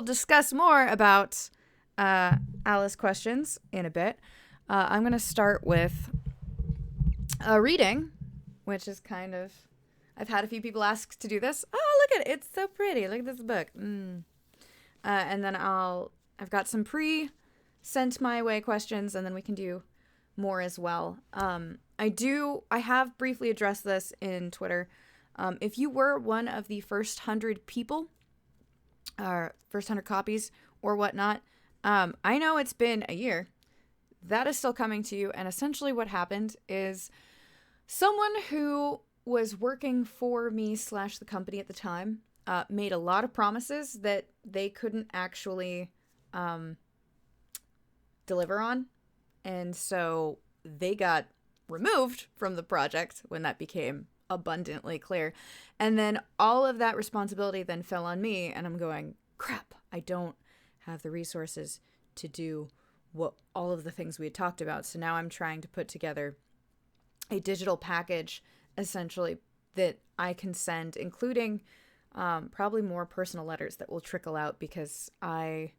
will discuss more about Alys questions in a bit. I'm going to start with a reading, which is kind of... I've had a few people ask to do this. Oh, look at it. It's so pretty. Look at this book. And then I've got some sent my way questions, and then we can do more as well. I have briefly addressed this in Twitter. If you were one of the first 100 people, first 100 copies or whatnot, I know it's been a year. That is still coming to you. And essentially what happened is someone who was working for me / the company at the time made a lot of promises that they couldn't actually deliver on. And so they got removed from the project when that became abundantly clear. And then all of that responsibility then fell on me, and I'm going, crap, I don't have the resources to do all of the things we had talked about. So now I'm trying to put together a digital package, essentially, that I can send, including probably more personal letters that will trickle out, because I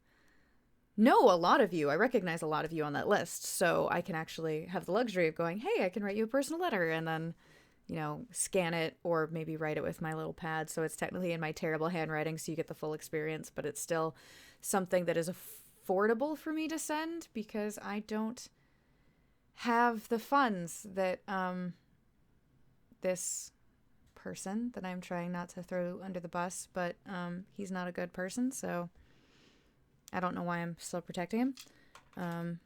know a lot of you. I recognize a lot of you on that list, so I can actually have the luxury of going, hey, I can write you a personal letter, and then, scan it, or maybe write it with my little pad, so it's technically in my terrible handwriting, so you get the full experience, but it's still something that is affordable for me to send, because I don't have the funds that this person that I'm trying not to throw under the bus, but he's not a good person, so I don't know why I'm still protecting him.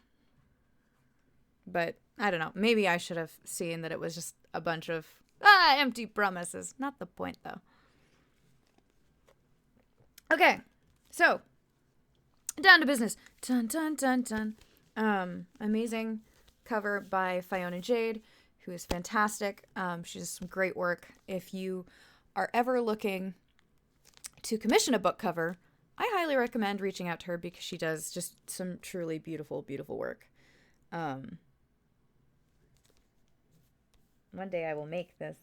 But I don't know. Maybe I should have seen that it was just a bunch of empty promises. Not the point, though. Okay, so down to business. Dun dun dun dun. Amazing cover by Fiona Jade, who is fantastic. She does some great work. If you are ever looking to commission a book cover, I highly recommend reaching out to her, because she does just some truly beautiful, beautiful work. One day I will make this.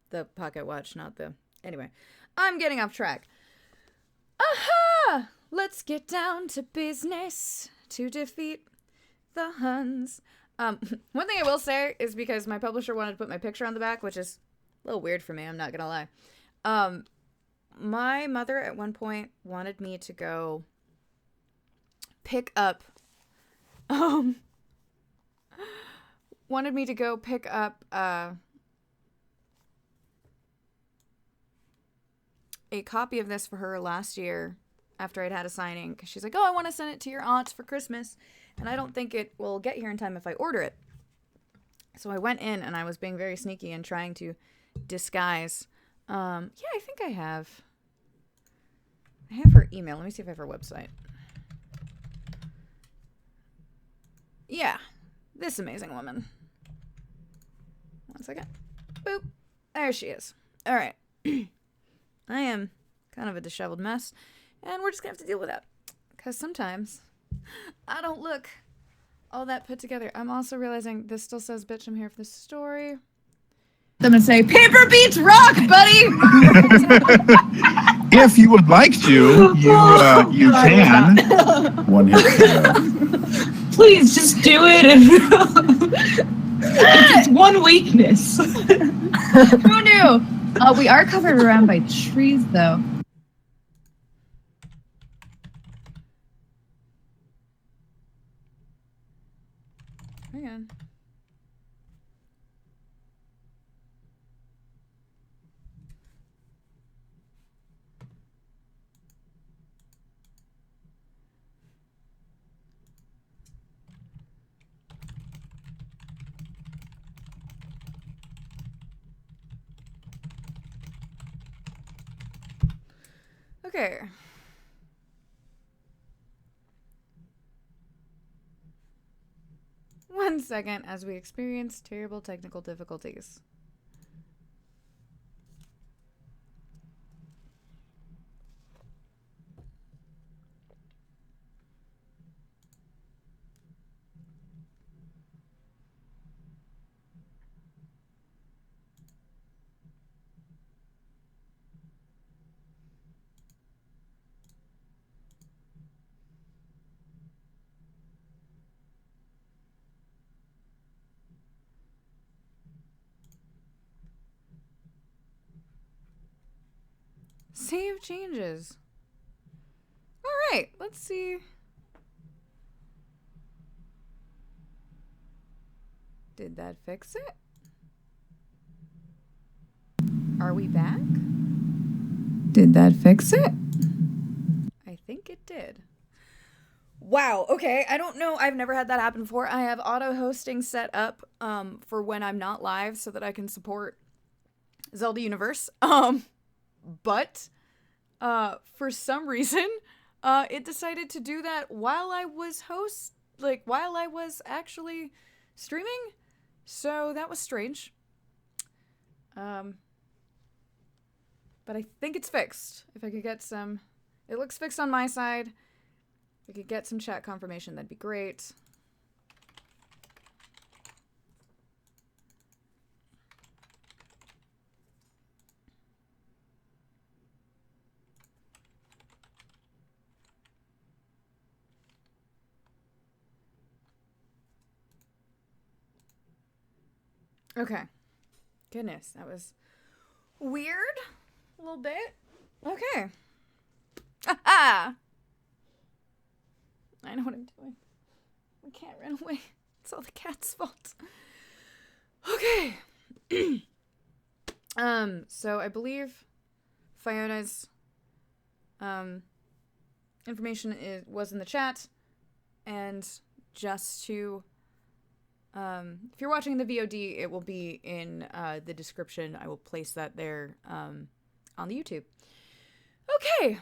The pocket watch, not the... Anyway, I'm getting off track. Aha! Let's get down to business to defeat the Huns. One thing I will say is, because my publisher wanted to put my picture on the back, which is a little weird for me, I'm not gonna lie. My mother at one point wanted me to go pick up a copy of this for her last year after I'd had a signing, because she's like, oh, I want to send it to your aunt for Christmas, and I don't think it will get here in time if I order it. So I went in, and I was being very sneaky and trying to disguise. Yeah, I think I have her email. Let me see if I have her website. Yeah, this amazing woman. One second. Boop. There she is. All right. I am kind of a disheveled mess, and we're just gonna have to deal with that, because sometimes I don't look all that put together. I'm also realizing this still says, bitch, I'm here for the story. I'm gonna say, paper beats rock, buddy! If you would like to, you can. One hit KO. Please, just do it. It's just one weakness. Who knew? We are covered around by trees, though. Hang on. Okay. One second as we experience terrible technical difficulties. Save changes. All right, let's see. Did that fix it? Are we back? Did that fix it? I think it did. Wow, okay, I don't know. I've never had that happen before. I have auto hosting set up for when I'm not live so that I can support Zelda Universe. But for some reason, it decided to do that while I was while I was actually streaming. So that was strange. But I think it's fixed. If I could get some... It looks fixed on my side. If I could get some chat confirmation, that'd be great. Okay. Goodness, that was weird. A little bit. Okay. Ha! I know what I'm doing. I can't run away. It's all the cat's fault. Okay. So I believe Fiona's information was in the chat, and just to if you're watching the VOD, it will be in the description. I will place that there on the YouTube. Okay,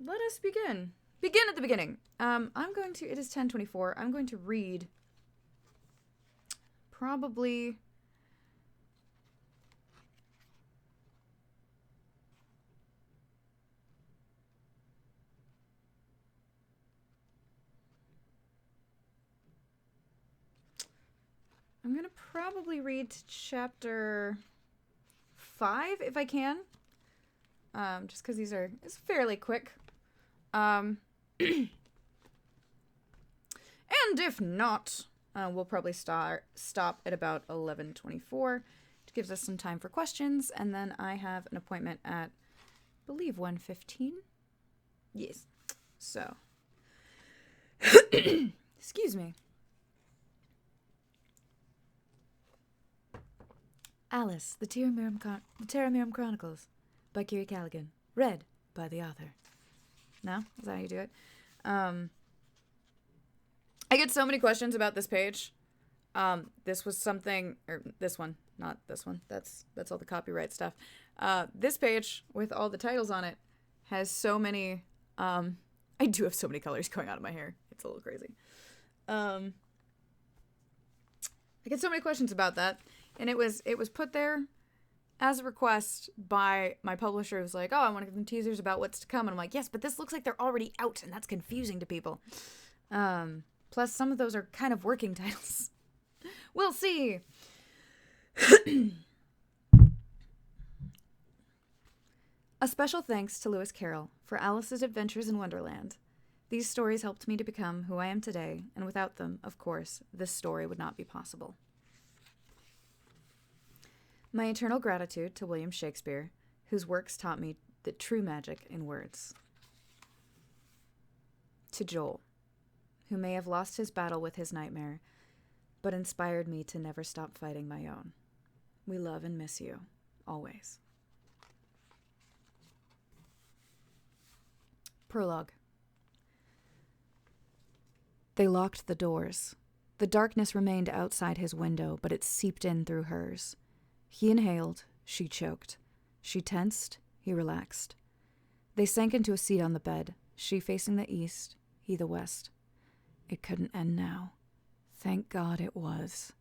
let us begin. Begin at the beginning. It is 10:24. I'm going to read probably... I'm going to probably read chapter 5 if I can. Just because it's fairly quick. And if not, we'll probably stop at about 11:24, which gives us some time for questions. And then I have an appointment at, I believe, 1:15. Yes. So, excuse me. Alys, the Terramirum Chronicles by Kiri Callaghan. Read by the author. No? Is that how you do it? I get so many questions about this page. This was something... Or this one. Not this one. That's all the copyright stuff. This page, with all the titles on it, has so many... I do have so many colors going out of my hair. It's a little crazy. I get so many questions about that. And it was put there as a request by my publisher, who was like, oh, I want to give them teasers about what's to come. And I'm like, yes, but this looks like they're already out, and that's confusing to people. Plus, some of those are kind of working titles. We'll see. A special thanks to Lewis Carroll for Alice's Adventures in Wonderland. These stories helped me to become who I am today, and without them, of course, this story would not be possible. My eternal gratitude to William Shakespeare, whose works taught me the true magic in words. To Joel, who may have lost his battle with his nightmare, but inspired me to never stop fighting my own. We love and miss you, always. Prologue. They locked the doors. The darkness remained outside his window, but it seeped in through hers. He inhaled, she choked. She tensed, he relaxed. They sank into a seat on the bed, she facing the east, he the west. It couldn't end now. Thank God it was.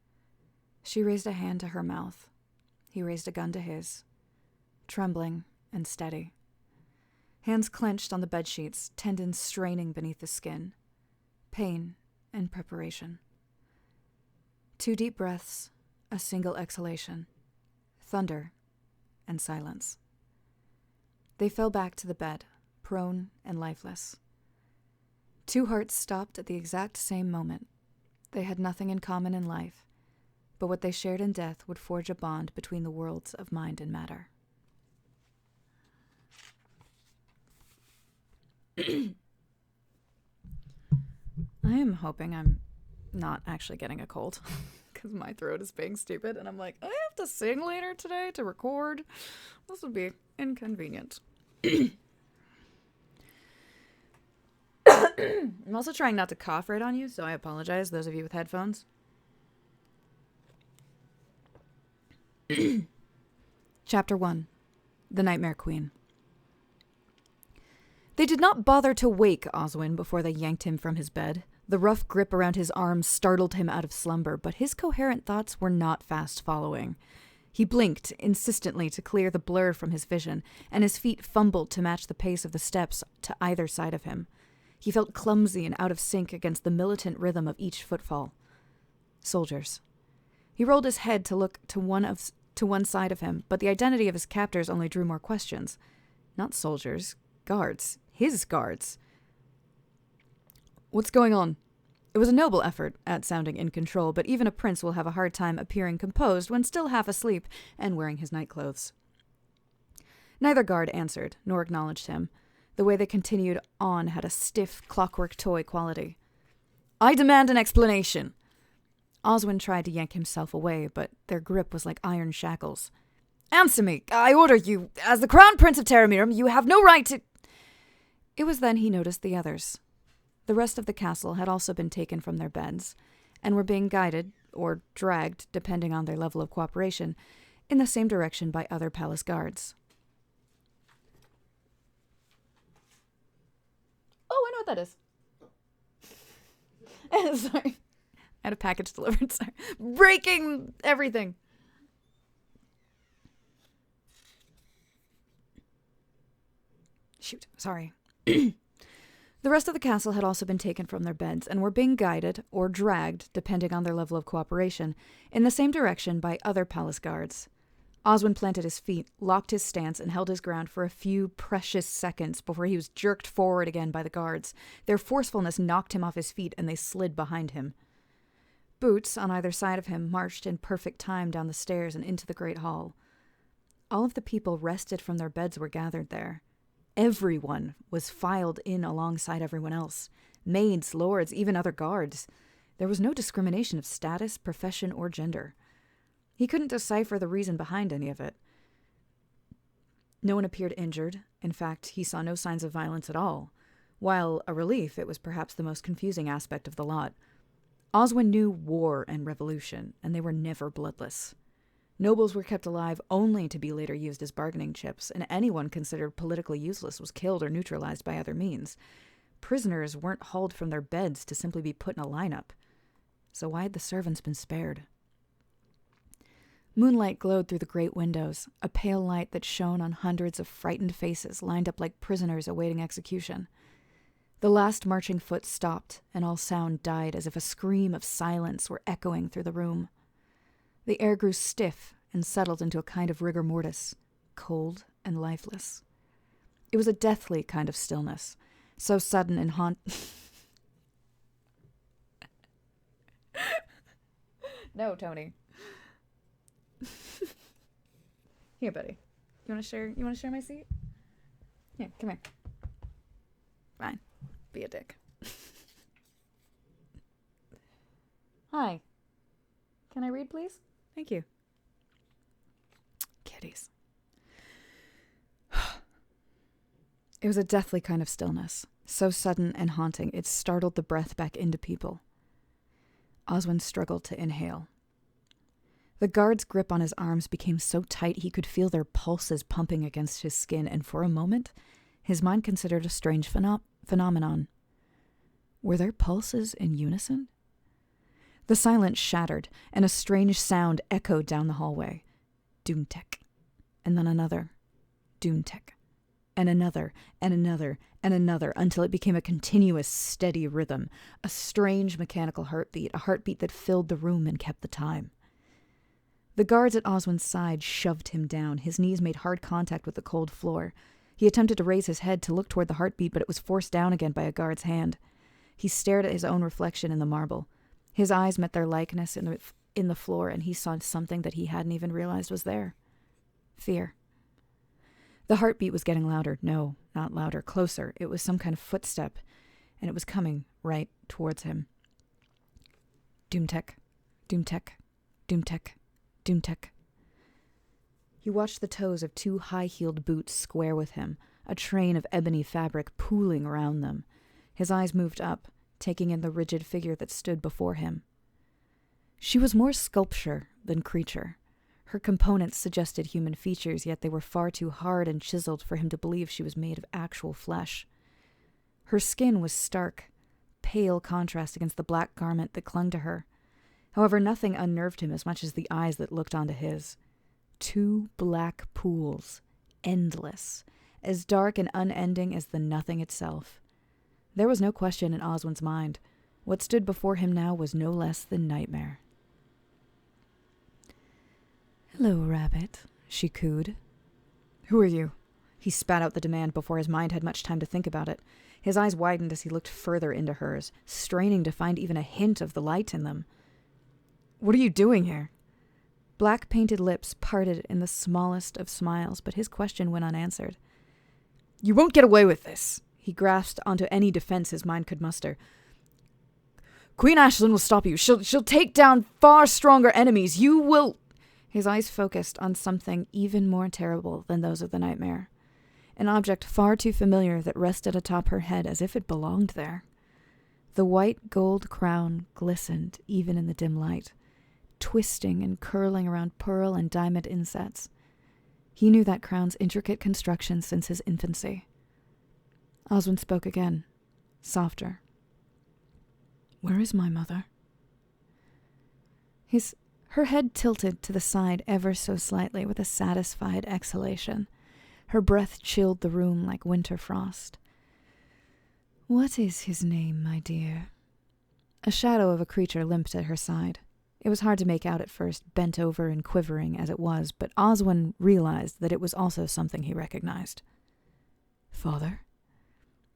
She raised a hand to her mouth. He raised a gun to his. Trembling and steady. Hands clenched on the bedsheets, tendons straining beneath the skin. Pain and preparation. 2 deep breaths, a single exhalation. Thunder and silence. They fell back to the bed, prone and lifeless. 2 hearts stopped at the exact same moment. They had nothing in common in life, but what they shared in death would forge a bond between the worlds of mind and matter. am hoping I'm not actually getting a cold because my throat is being stupid and I'm like, I have to sing later today to record. This would be inconvenient. I'm also trying not to cough right on you, so I apologize, those of you with headphones. Chapter 1. The Nightmare Queen. They did not bother to wake Oswin before they yanked him from his bed. The rough grip around his arms startled him out of slumber, but his coherent thoughts were not fast following. He blinked insistently to clear the blur from his vision, and his feet fumbled to match the pace of the steps to either side of him. He felt clumsy and out of sync against the militant rhythm of each footfall. Soldiers. He rolled his head to look to one side of him, but the identity of his captors only drew more questions. Not soldiers. Guards. His guards. What's going on? It was a noble effort at sounding in control, but even a prince will have a hard time appearing composed when still half asleep and wearing his nightclothes. Neither guard answered, nor acknowledged him. The way they continued on had a stiff, clockwork toy quality. I demand an explanation. Oswin tried to yank himself away, but their grip was like iron shackles. Answer me! I order you! As the Crown Prince of Terramirum, you have no right to... It was then he noticed the others. The rest of the castle had also been taken from their beds, and were being guided, or dragged, depending on their level of cooperation, in the same direction by other palace guards. Oh, I know what that is. Sorry. I had a package delivered, sorry. Breaking everything. Shoot, sorry. The rest of the castle had also been taken from their beds and were being guided, or dragged, depending on their level of cooperation, in the same direction by other palace guards. Oswin planted his feet, locked his stance, and held his ground for a few precious seconds before he was jerked forward again by the guards. Their forcefulness knocked him off his feet, and they slid behind him. Boots, on either side of him, marched in perfect time down the stairs and into the great hall. All of the people rested from their beds were gathered there. Everyone was filed in alongside everyone else. Maids, lords, even other guards. There was no discrimination of status, profession, or gender. He couldn't decipher the reason behind any of it. No one appeared injured. In fact, he saw no signs of violence at all. While a relief, it was perhaps the most confusing aspect of the lot. Oswin knew war and revolution, and they were never bloodless. Nobles were kept alive only to be later used as bargaining chips, and anyone considered politically useless was killed or neutralized by other means. Prisoners weren't hauled from their beds to simply be put in a lineup. So why had the servants been spared? Moonlight glowed through the great windows, a pale light that shone on hundreds of frightened faces lined up like prisoners awaiting execution. The last marching foot stopped, and all sound died as if a scream of silence were echoing through the room. The air grew stiff and settled into a kind of rigor mortis, cold and lifeless. It was a deathly kind of stillness, so sudden and No, Tony. Here, buddy. You want to share my seat? Here, come here. Fine. Be a dick. Hi. Can I read, please? Thank you. Kitties. It was a deathly kind of stillness, so sudden and haunting it startled the breath back into people. Oswin struggled to inhale. The guard's grip on his arms became so tight he could feel their pulses pumping against his skin, and for a moment, his mind considered a strange phenomenon. Were their pulses in unison? The silence shattered, and a strange sound echoed down the hallway. Doom-tick. And then another. Doom-tick. And another, and another, and another, until it became a continuous, steady rhythm, a strange mechanical heartbeat, a heartbeat that filled the room and kept the time. The guards at Oswin's side shoved him down. His knees made hard contact with the cold floor. He attempted to raise his head to look toward the heartbeat, but it was forced down again by a guard's hand. He stared at his own reflection in the marble. His eyes met their likeness in the floor, and he saw something that he hadn't even realized was there. Fear. The heartbeat was getting louder. No, not louder, closer. It was some kind of footstep, and it was coming right towards him. Doomtech, Doomtech, Doomtech, Doomtech. He watched the toes of 2 high-heeled boots square with him, a train of ebony fabric pooling around them. His eyes moved up, taking in the rigid figure that stood before him. She was more sculpture than creature. Her components suggested human features, yet they were far too hard and chiseled for him to believe she was made of actual flesh. Her skin was stark, pale contrast against the black garment that clung to her. However, nothing unnerved him as much as the eyes that looked onto his. 2 black pools, endless, as dark and unending as the nothing itself. There was no question in Oswin's mind. What stood before him now was no less than nightmare. "Hello, Rabbit," she cooed. "Who are you?" He spat out the demand before his mind had much time to think about it. His eyes widened as he looked further into hers, straining to find even a hint of the light in them. "What are you doing here?" Black painted lips parted in the smallest of smiles, but his question went unanswered. "You won't get away with this." He grasped onto any defense his mind could muster. "Queen Ashlyn will stop you. She'll take down far stronger enemies. You will..." His eyes focused on something even more terrible than those of the nightmare. An object far too familiar that rested atop her head as if it belonged there. The white gold crown glistened even in the dim light, twisting and curling around pearl and diamond insets. He knew that crown's intricate construction since his infancy. Oswin spoke again, softer. "Where is my mother?" Her head tilted to the side ever so slightly with a satisfied exhalation. Her breath chilled the room like winter frost. "What is his name, my dear?" A shadow of a creature limped at her side. It was hard to make out at first, bent over and quivering as it was, but Oswin realized that it was also something he recognized. "Father?"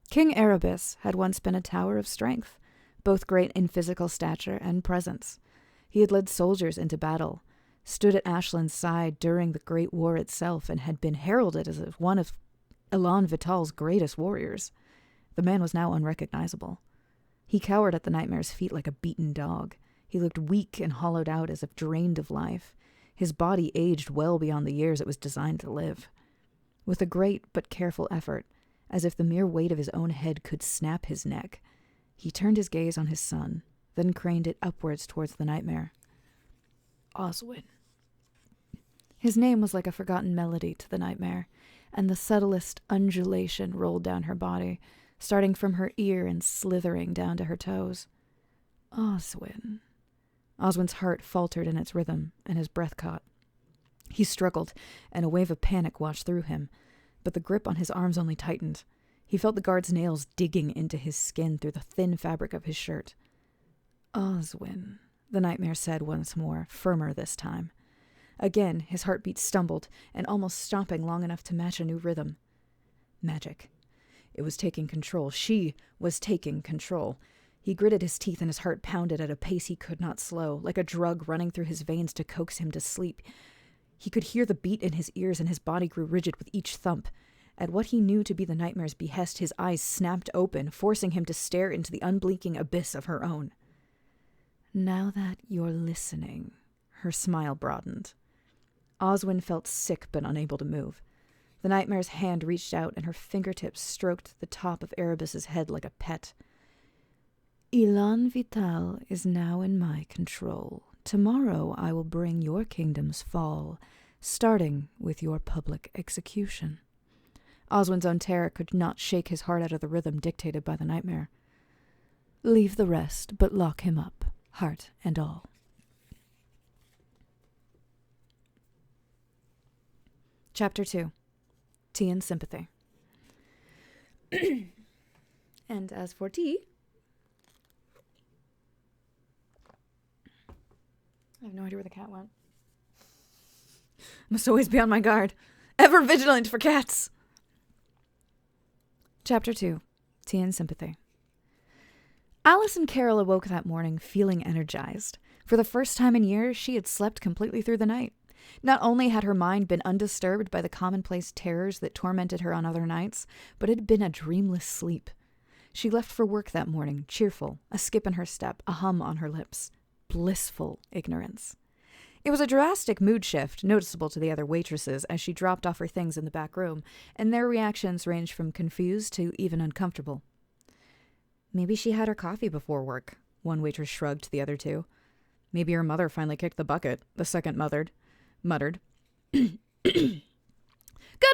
King Erebus had once been a tower of strength, both great in physical stature and presence. He had led soldiers into battle, stood at Ashlyn's side during the Great War itself, and had been heralded as one of Elan Vital's greatest warriors. The man was now unrecognizable. He cowered at the nightmare's feet like a beaten dog. He looked weak and hollowed out as if drained of life. His body aged well beyond the years it was designed to live. With a great but careful effort, as if the mere weight of his own head could snap his neck, he turned his gaze on his son, then craned it upwards towards the nightmare. "Oswin." His name was like a forgotten melody to the nightmare, and the subtlest undulation rolled down her body, starting from her ear and slithering down to her toes. "Oswin." Oswin's heart faltered in its rhythm, and his breath caught. He struggled, and a wave of panic washed through him, but the grip on his arms only tightened. He felt the guard's nails digging into his skin through the thin fabric of his shirt. "Oswin," the nightmare said once more, firmer this time. Again, his heartbeat stumbled, and almost stopping long enough to match a new rhythm. Magic. It was taking control. She was taking control. He gritted his teeth and his heart pounded at a pace he could not slow, like a drug running through his veins to coax him to sleep. He could hear the beat in his ears, and his body grew rigid with each thump. At what he knew to be the nightmare's behest, his eyes snapped open, forcing him to stare into the unblinking abyss of her own. "Now that you're listening," her smile broadened. Oswin felt sick but unable to move. The nightmare's hand reached out, and her fingertips stroked the top of Erebus's head like a pet. "Elan Vital is now in my control. Tomorrow I will bring your kingdom's fall, starting with your public execution." Oswin's own terror could not shake his heart out of the rhythm dictated by the nightmare. "Leave the rest, but lock him up, heart and all." Chapter 2. Tea and Sympathy. And as for tea, I have no idea where the cat went. Must always be on my guard. Ever vigilant for cats. Chapter 2. Tea and Sympathy. Alys and Carol awoke that morning feeling energized. For the first time in years, she had slept completely through the night. Not only had her mind been undisturbed by the commonplace terrors that tormented her on other nights, but it had been a dreamless sleep. She left for work that morning, cheerful, a skip in her step, a hum on her lips. blissful ignorance. It was a drastic mood shift, noticeable to the other waitresses as she dropped off her things in the back room, and their reactions ranged from confused to even uncomfortable. Maybe she had her coffee before work, one waitress shrugged to the other two. Maybe her mother finally kicked the bucket, the second muttered. Good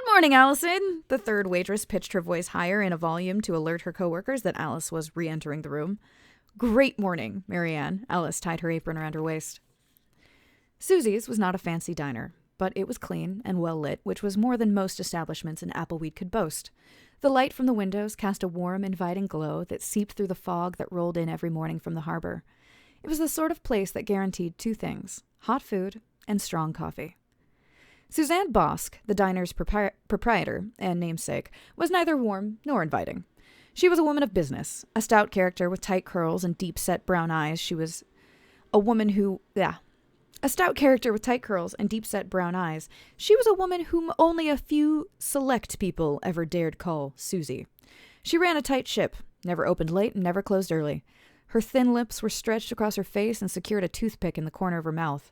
morning, Allison! The third waitress pitched her voice higher in a volume to alert her coworkers that Alice was re-entering the room. Great morning, Marianne. Alice tied her apron around her waist. Susie's was not a fancy diner, but it was clean and well lit, which was more than most establishments in Appleweed could boast. The light from the windows cast a warm, inviting glow that seeped through the fog that rolled in every morning from the harbor. It was the sort of place that guaranteed two things: hot food and strong coffee. Suzanne Bosk, the diner's proprietor and namesake, was neither warm nor inviting. She was a woman of business, a stout character with tight curls and deep-set brown eyes. She was a woman whom only a few select people ever dared call Susie. She ran a tight ship, never opened late and never closed early. Her thin lips were stretched across her face and secured a toothpick in the corner of her mouth.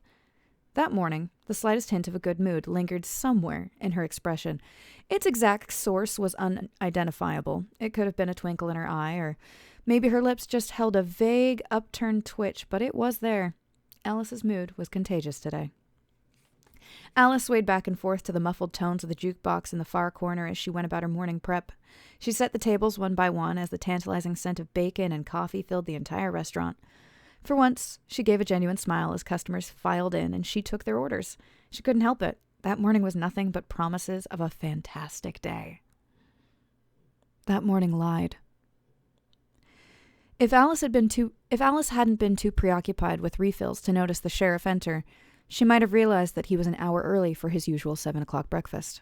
That morning, the slightest hint of a good mood lingered somewhere in her expression. Its exact source was unidentifiable. It could have been a twinkle in her eye, or maybe her lips just held a vague, upturned twitch, but it was there. Alice's mood was contagious today. Alice swayed back and forth to the muffled tones of the jukebox in the far corner as she went about her morning prep. She set the tables one by one as the tantalizing scent of bacon and coffee filled the entire restaurant. For once, she gave a genuine smile as customers filed in and she took their orders. She couldn't help it. That morning was nothing but promises of a fantastic day. That morning lied. If Alice hadn't been too preoccupied with refills to notice the sheriff enter, she might have realized that he was an hour early for his usual 7 o'clock breakfast.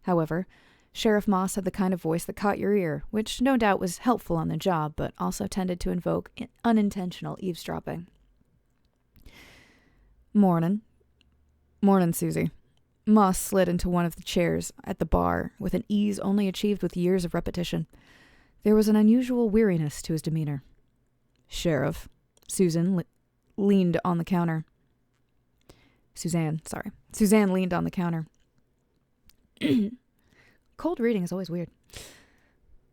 However, Sheriff Moss had the kind of voice that caught your ear, which no doubt was helpful on the job, but also tended to invoke unintentional eavesdropping. Mornin', Susie. Moss slid into one of the chairs at the bar with an ease only achieved with years of repetition. There was an unusual weariness to his demeanor. Sheriff. Suzanne leaned on the counter. Suzanne leaned on the counter. Cold reading is always weird.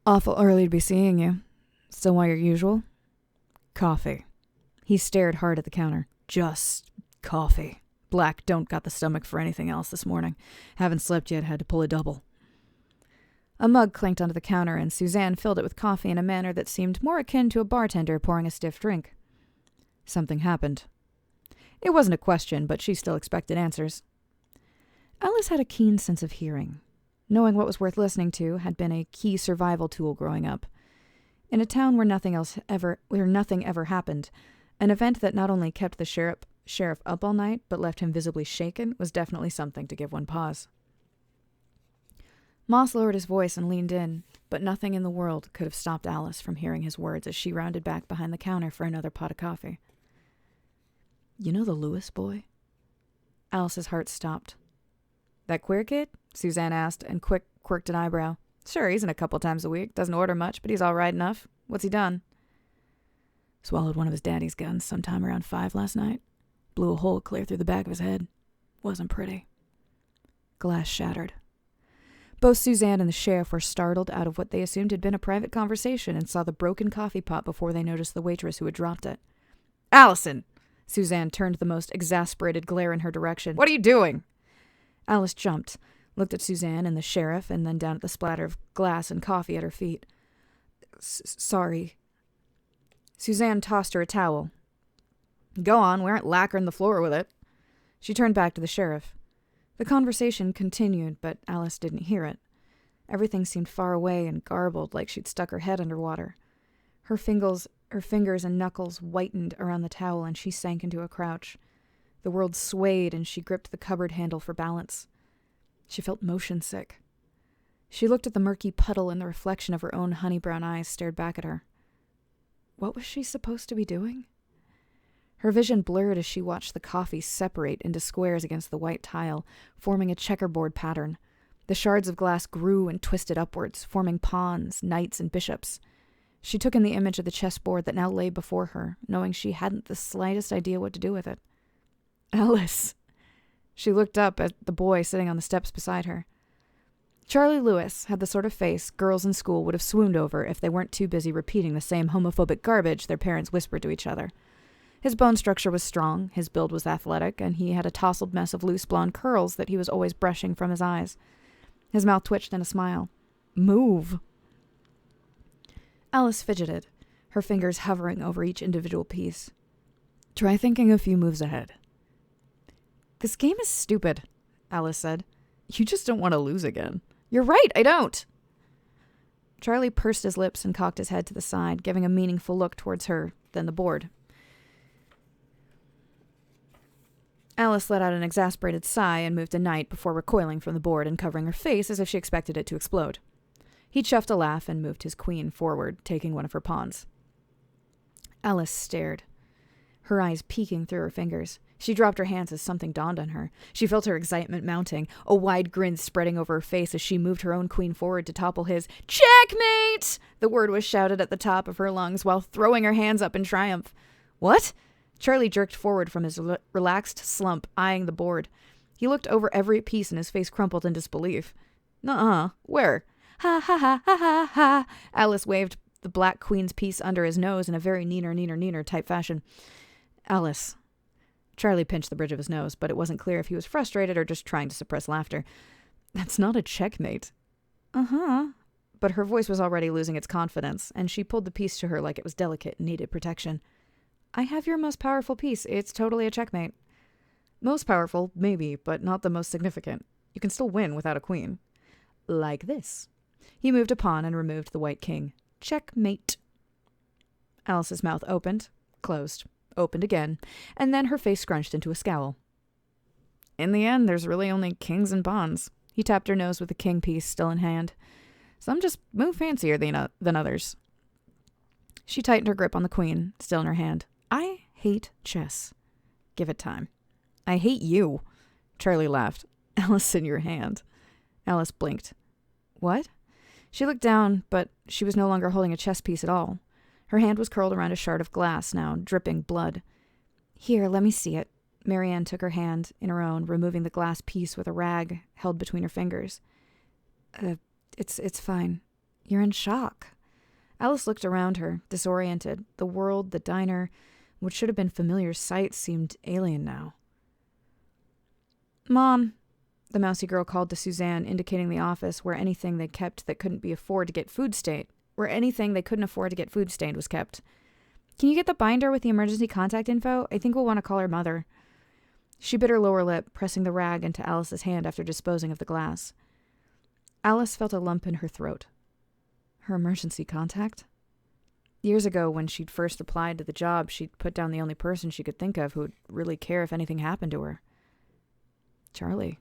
Awful early to be seeing you. Still want your usual? Coffee. He stared hard at the counter. Just coffee. Black don't got the stomach for anything else this morning. Haven't slept yet, had to pull a double. A mug clanked onto the counter, and Suzanne filled it with coffee in a manner that seemed more akin to a bartender pouring a stiff drink. Something happened. It wasn't a question, but she still expected answers. Alice had a keen sense of hearing. Knowing what was worth listening to had been a key survival tool growing up. In a town where nothing ever happened, an event that not only kept the sheriff up all night, but left him visibly shaken, was definitely something to give one pause. Moss lowered his voice and leaned in, but nothing in the world could have stopped Alice from hearing his words as she rounded back behind the counter for another pot of coffee. You know the Lewis boy? Alice's heart stopped. That queer kid? Suzanne asked, and quirked an eyebrow. Sure, he's in a couple times a week. Doesn't order much, but he's all right enough. What's he done? Swallowed one of his daddy's guns sometime around 5 last night. Blew a hole clear through the back of his head. Wasn't pretty. Glass shattered. Both Suzanne and the sheriff were startled out of what they assumed had been a private conversation and saw the broken coffee pot before they noticed the waitress who had dropped it. Allison! Suzanne turned the most exasperated glare in her direction. What are you doing? Alice jumped, looked at Suzanne and the sheriff, and then down at the splatter of glass and coffee at her feet. Sorry. Suzanne tossed her a towel. Go on, we aren't lacquering the floor with it. She turned back to the sheriff. The conversation continued, but Alice didn't hear it. Everything seemed far away and garbled, like she'd stuck her head underwater. Her fingers and knuckles whitened around the towel, and she sank into a crouch. The world swayed, and she gripped the cupboard handle for balance. She felt motion sick. She looked at the murky puddle, and the reflection of her own honey-brown eyes stared back at her. What was she supposed to be doing? Her vision blurred as she watched the coffee separate into squares against the white tile, forming a checkerboard pattern. The shards of glass grew and twisted upwards, forming pawns, knights, and bishops. She took in the image of the chessboard that now lay before her, knowing she hadn't the slightest idea what to do with it. Alys! She looked up at the boy sitting on the steps beside her. Charlie Lewis had the sort of face girls in school would have swooned over if they weren't too busy repeating the same homophobic garbage their parents whispered to each other. His bone structure was strong, his build was athletic, and he had a tousled mess of loose blonde curls that he was always brushing from his eyes. His mouth twitched in a smile. Move! Alys fidgeted, her fingers hovering over each individual piece. Try thinking a few moves ahead. This game is stupid, Alys said. You just don't want to lose again. You're right, I don't! Charlie pursed his lips and cocked his head to the side, giving a meaningful look towards her, then the board. Alys let out an exasperated sigh and moved a knight before recoiling from the board and covering her face as if she expected it to explode. He chuffed a laugh and moved his queen forward, taking one of her pawns. Alys stared, her eyes peeking through her fingers. She dropped her hands as something dawned on her. She felt her excitement mounting, a wide grin spreading over her face as she moved her own queen forward to topple his. Checkmate! The word was shouted at the top of her lungs while throwing her hands up in triumph. What? Charlie jerked forward from his relaxed slump, eyeing the board. He looked over every piece and his face crumpled in disbelief. Nuh-uh. Where? Ha ha ha ha ha ha. Alys waved the black queen's piece under his nose in a very neener type fashion. Alys. Charlie pinched the bridge of his nose, but it wasn't clear if he was frustrated or just trying to suppress laughter. That's not a checkmate. Uh-huh. But her voice was already losing its confidence, and she pulled the piece to her like it was delicate and needed protection. I have your most powerful piece. It's totally a checkmate. Most powerful, maybe, but not the most significant. You can still win without a queen. Like this. He moved a pawn and removed the white king. Checkmate. Alys's mouth opened, closed, opened again, and then her face scrunched into a scowl. In the end, there's really only kings and pawns. He tapped her nose with the king piece still in hand. Some just move fancier than others. She tightened her grip on the queen, still in her hand. I hate chess. Give it time. I hate you. Charlie laughed. Alys in your hand. Alys blinked. What? She looked down, but she was no longer holding a chess piece at all. Her hand was curled around a shard of glass, now dripping blood. Here, let me see it. Marianne took her hand in her own, removing the glass piece with a rag held between her fingers. It's fine. You're in shock. Alys looked around her, disoriented. The world, the diner, what should have been familiar sights seemed alien now. Mom, the mousy girl called to Suzanne, indicating the office where anything they kept that couldn't be afford to get food stained, was kept. Can you get the binder with the emergency contact info? I think we'll want to call her mother. She bit her lower lip, pressing the rag into Alys's hand after disposing of the glass. Alys felt a lump in her throat. Her emergency contact? Years ago, when she'd first applied to the job, she'd put down the only person she could think of who would really care if anything happened to her. Charlie.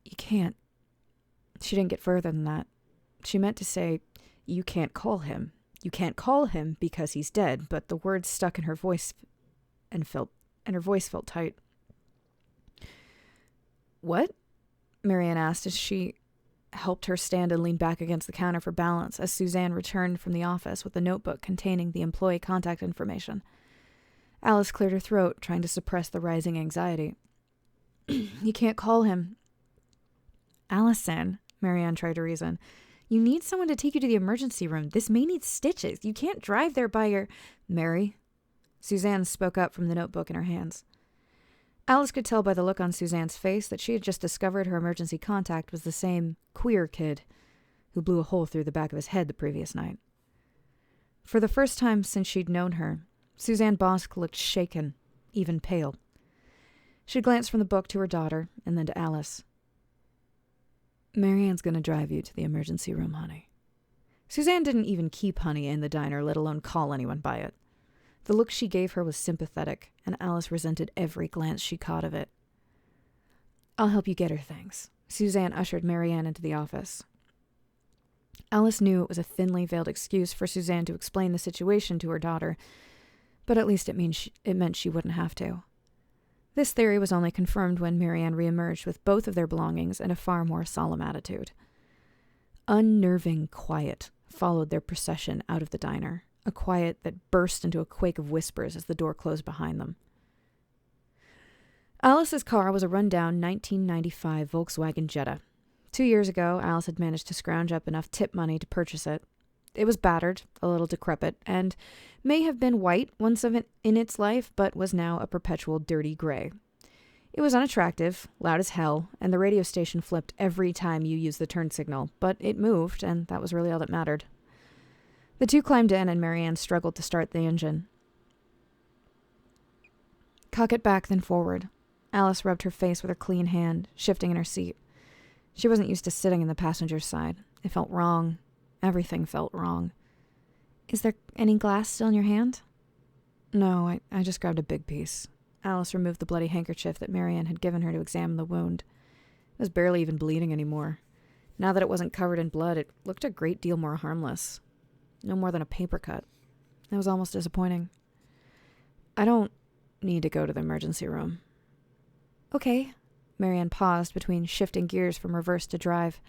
You can't. She didn't get further than that. She meant to say, you can't call him. You can't call him because he's dead, but the words stuck in her voice and her voice felt tight. What? Marianne asked as she helped her stand and lean back against the counter for balance as Suzanne returned from the office with a notebook containing the employee contact information. Alys cleared her throat, trying to suppress the rising anxiety. You can't call him. Allison, Marianne tried to reason. You need someone to take you to the emergency room. This may need stitches. You can't drive there by your... Mary? Suzanne spoke up from the notebook in her hands. Alys could tell by the look on Suzanne's face that she had just discovered her emergency contact was the same queer kid who blew a hole through the back of his head the previous night. For the first time since she'd known her, Suzanne Bosk looked shaken, even pale. She glanced from the book to her daughter and then to Alys. Marianne's going to drive you to the emergency room, honey. Suzanne didn't even keep honey in the diner, let alone call anyone by it. The look she gave her was sympathetic, and Alys resented every glance she caught of it. I'll help you get her things. Suzanne ushered Marianne into the office. Alys knew it was a thinly veiled excuse for Suzanne to explain the situation to her daughter, but at least it meant she wouldn't have to. This theory was only confirmed when Marianne reemerged with both of their belongings and a far more solemn attitude. Unnerving quiet followed their procession out of the diner, a quiet that burst into a quake of whispers as the door closed behind them. Alys's car was a rundown 1995 Volkswagen Jetta. 2 years ago, Alys had managed to scrounge up enough tip money to purchase it. It was battered, a little decrepit, and may have been white once in its life, but was now a perpetual dirty gray. It was unattractive, loud as hell, and the radio station flipped every time you used the turn signal, but it moved, and that was really all that mattered. The two climbed in, and Marianne struggled to start the engine. Cock it back, then forward. Alys rubbed her face with her clean hand, shifting in her seat. She wasn't used to sitting in the passenger's side. It felt wrong. Everything felt wrong. Is there any glass still in your hand? No, I just grabbed a big piece. Alys removed the bloody handkerchief that Marianne had given her to examine the wound. It was barely even bleeding anymore. Now that it wasn't covered in blood, it looked a great deal more harmless. No more than a paper cut. It was almost disappointing. I don't need to go to the emergency room. Okay. Marianne paused between shifting gears from reverse to drive.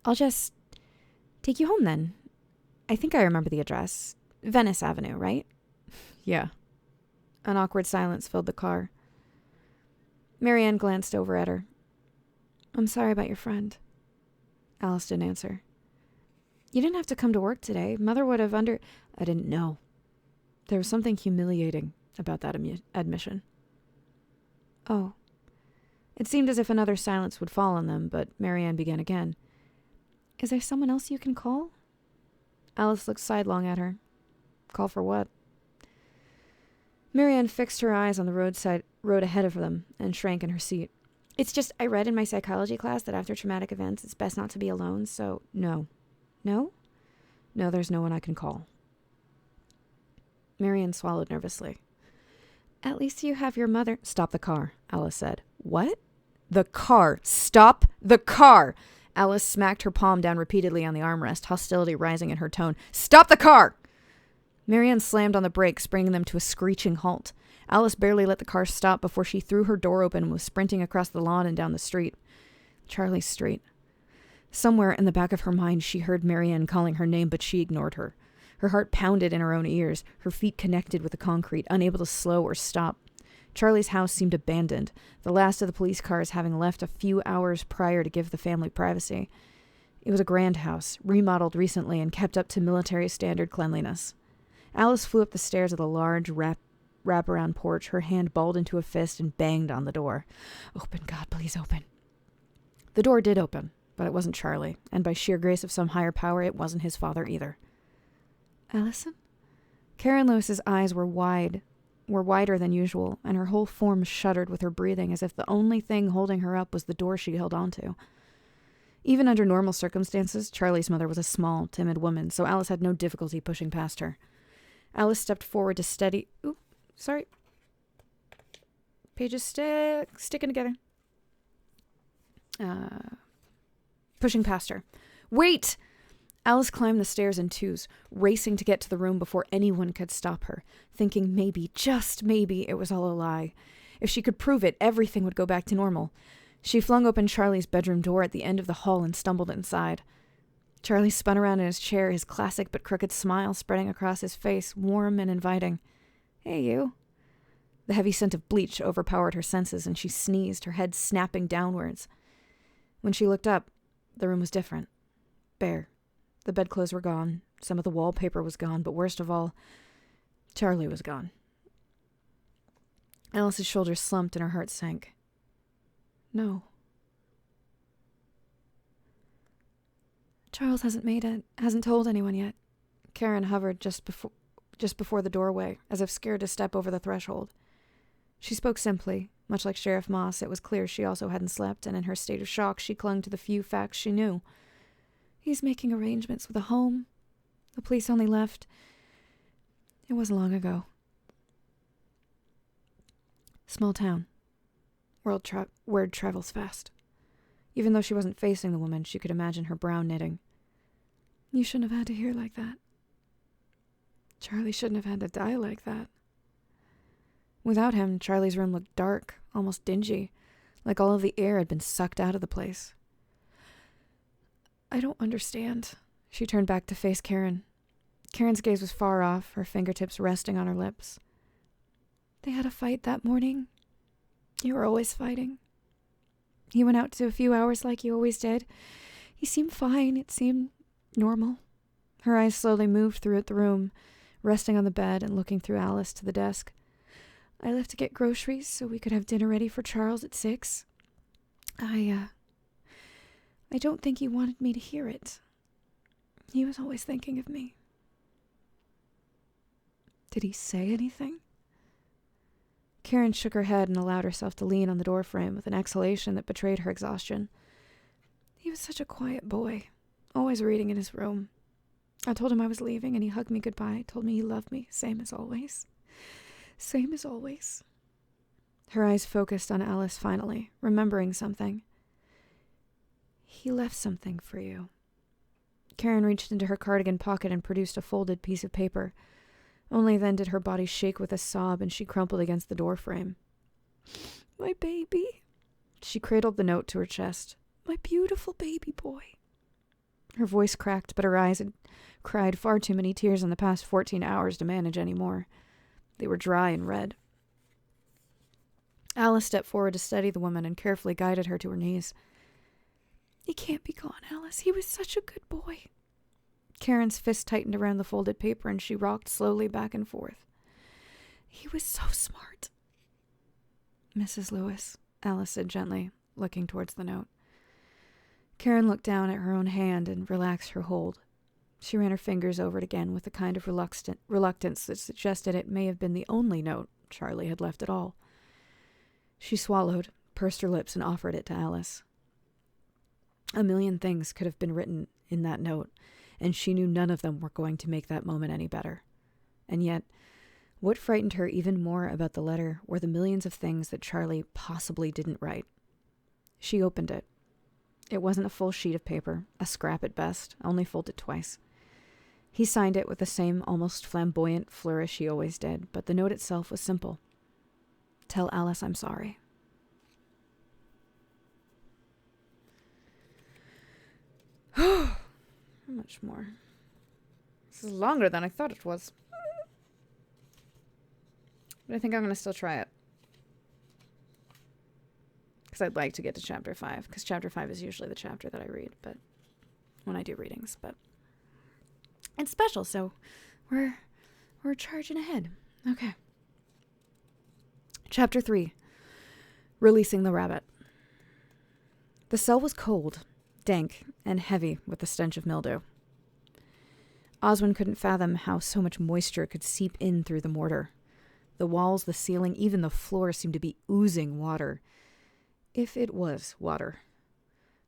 I'll just take you home then. I think I remember the address. Venice Avenue, right? Yeah. An awkward silence filled the car. Marianne glanced over at her. I'm sorry about your friend. Alys didn't answer. You didn't have to come to work today. Mother would have I didn't know. There was something humiliating about that admission. Oh. It seemed as if another silence would fall on them, but Marianne began again. Is there someone else you can call? Alys looked sidelong at her. Call for what? Marianne fixed her eyes on the road ahead of them and shrank in her seat. It's just, I read in my psychology class that after traumatic events, it's best not to be alone, so no. No? No, there's no one I can call. Marianne swallowed nervously. At least you have your mother. Stop the car, Alys said. What? The car. Stop the car! Alys smacked her palm down repeatedly on the armrest, hostility rising in her tone. Stop the car! Marianne slammed on the brakes, bringing them to a screeching halt. Alys barely let the car stop before she threw her door open and was sprinting across the lawn and down the street. Charlie's Street. Somewhere in the back of her mind she heard Marianne calling her name, but she ignored her. Her heart pounded in her own ears, her feet connected with the concrete, unable to slow or stop. Charlie's house seemed abandoned, the last of the police cars having left a few hours prior to give the family privacy. It was a grand house, remodeled recently and kept up to military standard cleanliness. Alys flew up the stairs of the large wraparound porch, her hand balled into a fist, and banged on the door. Open, God, please open. The door did open, but it wasn't Charlie, and by sheer grace of some higher power, it wasn't his father either. Allison? Karen Lewis's eyes were wider than usual, and her whole form shuddered with her breathing as if the only thing holding her up was the door she held onto. Even under normal circumstances, Charlie's mother was a small, timid woman, so Alys had no difficulty pushing past her. Alys stepped forward to steady... Ooh, sorry. Pages sticking together. Pushing past her. Wait! Alys climbed the stairs in twos, racing to get to the room before anyone could stop her, thinking maybe, just maybe, it was all a lie. If she could prove it, everything would go back to normal. She flung open Charlie's bedroom door at the end of the hall and stumbled inside. Charlie spun around in his chair, his classic but crooked smile spreading across his face, warm and inviting. Hey, you. The heavy scent of bleach overpowered her senses, and she sneezed, her head snapping downwards. When she looked up, the room was different. Bare. The bedclothes were gone, some of the wallpaper was gone, but worst of all, Charlie was gone. Alys's shoulders slumped and her heart sank. No. Charles hasn't told anyone yet. Karen hovered just before the doorway, as if scared to step over the threshold. She spoke simply. Much like Sheriff Moss, it was clear she also hadn't slept, and in her state of shock she clung to the few facts she knew. He's making arrangements with a home. The police only left. It wasn't long ago. Small town. Word travels fast. Even though she wasn't facing the woman, she could imagine her brow knitting. You shouldn't have had to hear like that. Charlie shouldn't have had to die like that. Without him, Charlie's room looked dark, almost dingy, like all of the air had been sucked out of the place. I don't understand, She turned back to face Karen. Karen's gaze was far off, her fingertips resting on her lips. They had a fight that morning. You were always fighting. He went out to a few hours like you always did. He seemed fine. It seemed normal. Her eyes slowly moved through the room, resting on the bed and looking through Alys to the desk. I left to get groceries so we could have dinner ready for Charles at 6. I don't think he wanted me to hear it. He was always thinking of me. Did he say anything? Karen shook her head and allowed herself to lean on the doorframe with an exhalation that betrayed her exhaustion. He was such a quiet boy, always reading in his room. I told him I was leaving and he hugged me goodbye, told me he loved me, same as always. Same as always. Her eyes focused on Alys finally, remembering something. He left something for you. Karen reached into her cardigan pocket and produced a folded piece of paper. Only then did her body shake with a sob and she crumpled against the doorframe. My baby. She cradled the note to her chest. My beautiful baby boy. Her voice cracked, but her eyes had cried far too many tears in the past 14 hours to manage any more. They were dry and red. Alys stepped forward to steady the woman and carefully guided her to her knees. He can't be gone, Alys. He was such a good boy. Karen's fist tightened around the folded paper and she rocked slowly back and forth. He was so smart. Mrs. Lewis, Alys said gently, looking towards the note. Karen looked down at her own hand and relaxed her hold. She ran her fingers over it again with a kind of reluctance that suggested it may have been the only note Charlie had left at all. She swallowed, pursed her lips, and offered it to Alys. A million things could have been written in that note, and she knew none of them were going to make that moment any better. And yet, what frightened her even more about the letter were the millions of things that Charlie possibly didn't write. She opened it. It wasn't a full sheet of paper, a scrap at best, only folded twice. He signed it with the same almost flamboyant flourish he always did, but the note itself was simple. Tell Alys I'm sorry. How much more? This is longer than I thought it was. But I think I'm going to still try it. Because I'd like to get to chapter 5. Because chapter 5 is usually the chapter that I read. But when I do readings. But it's special, so we're charging ahead. Okay. Chapter 3. Releasing the Rabbit. The cell was cold, dank, and heavy with the stench of mildew. Oswin couldn't fathom how so much moisture could seep in through the mortar. The walls, the ceiling, even the floor seemed to be oozing water. If it was water.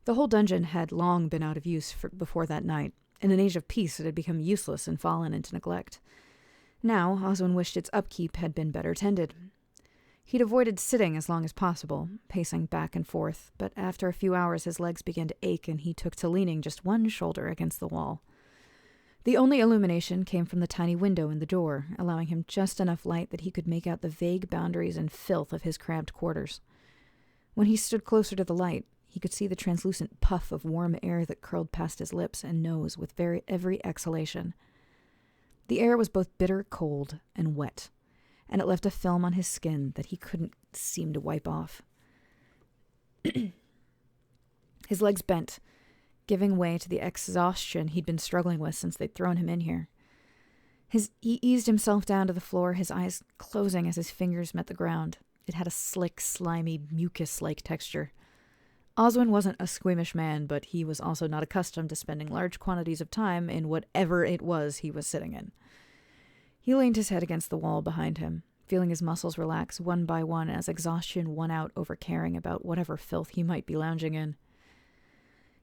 The whole dungeon had long been out of use before that night. In an age of peace, it had become useless and fallen into neglect. Now, Oswin wished its upkeep had been better tended. He'd avoided sitting as long as possible, pacing back and forth, but after a few hours his legs began to ache and he took to leaning just one shoulder against the wall. The only illumination came from the tiny window in the door, allowing him just enough light that he could make out the vague boundaries and filth of his cramped quarters. When he stood closer to the light, he could see the translucent puff of warm air that curled past his lips and nose with every exhalation. The air was both bitter cold and wet, and it left a film on his skin that he couldn't seem to wipe off. His legs bent, giving way to the exhaustion he'd been struggling with since they'd thrown him in here. He eased himself down to the floor, his eyes closing as his fingers met the ground. It had a slick, slimy, mucus-like texture. Oswin wasn't a squeamish man, but he was also not accustomed to spending large quantities of time in whatever it was he was sitting in. He leaned his head against the wall behind him, feeling his muscles relax one by one as exhaustion won out over caring about whatever filth he might be lounging in.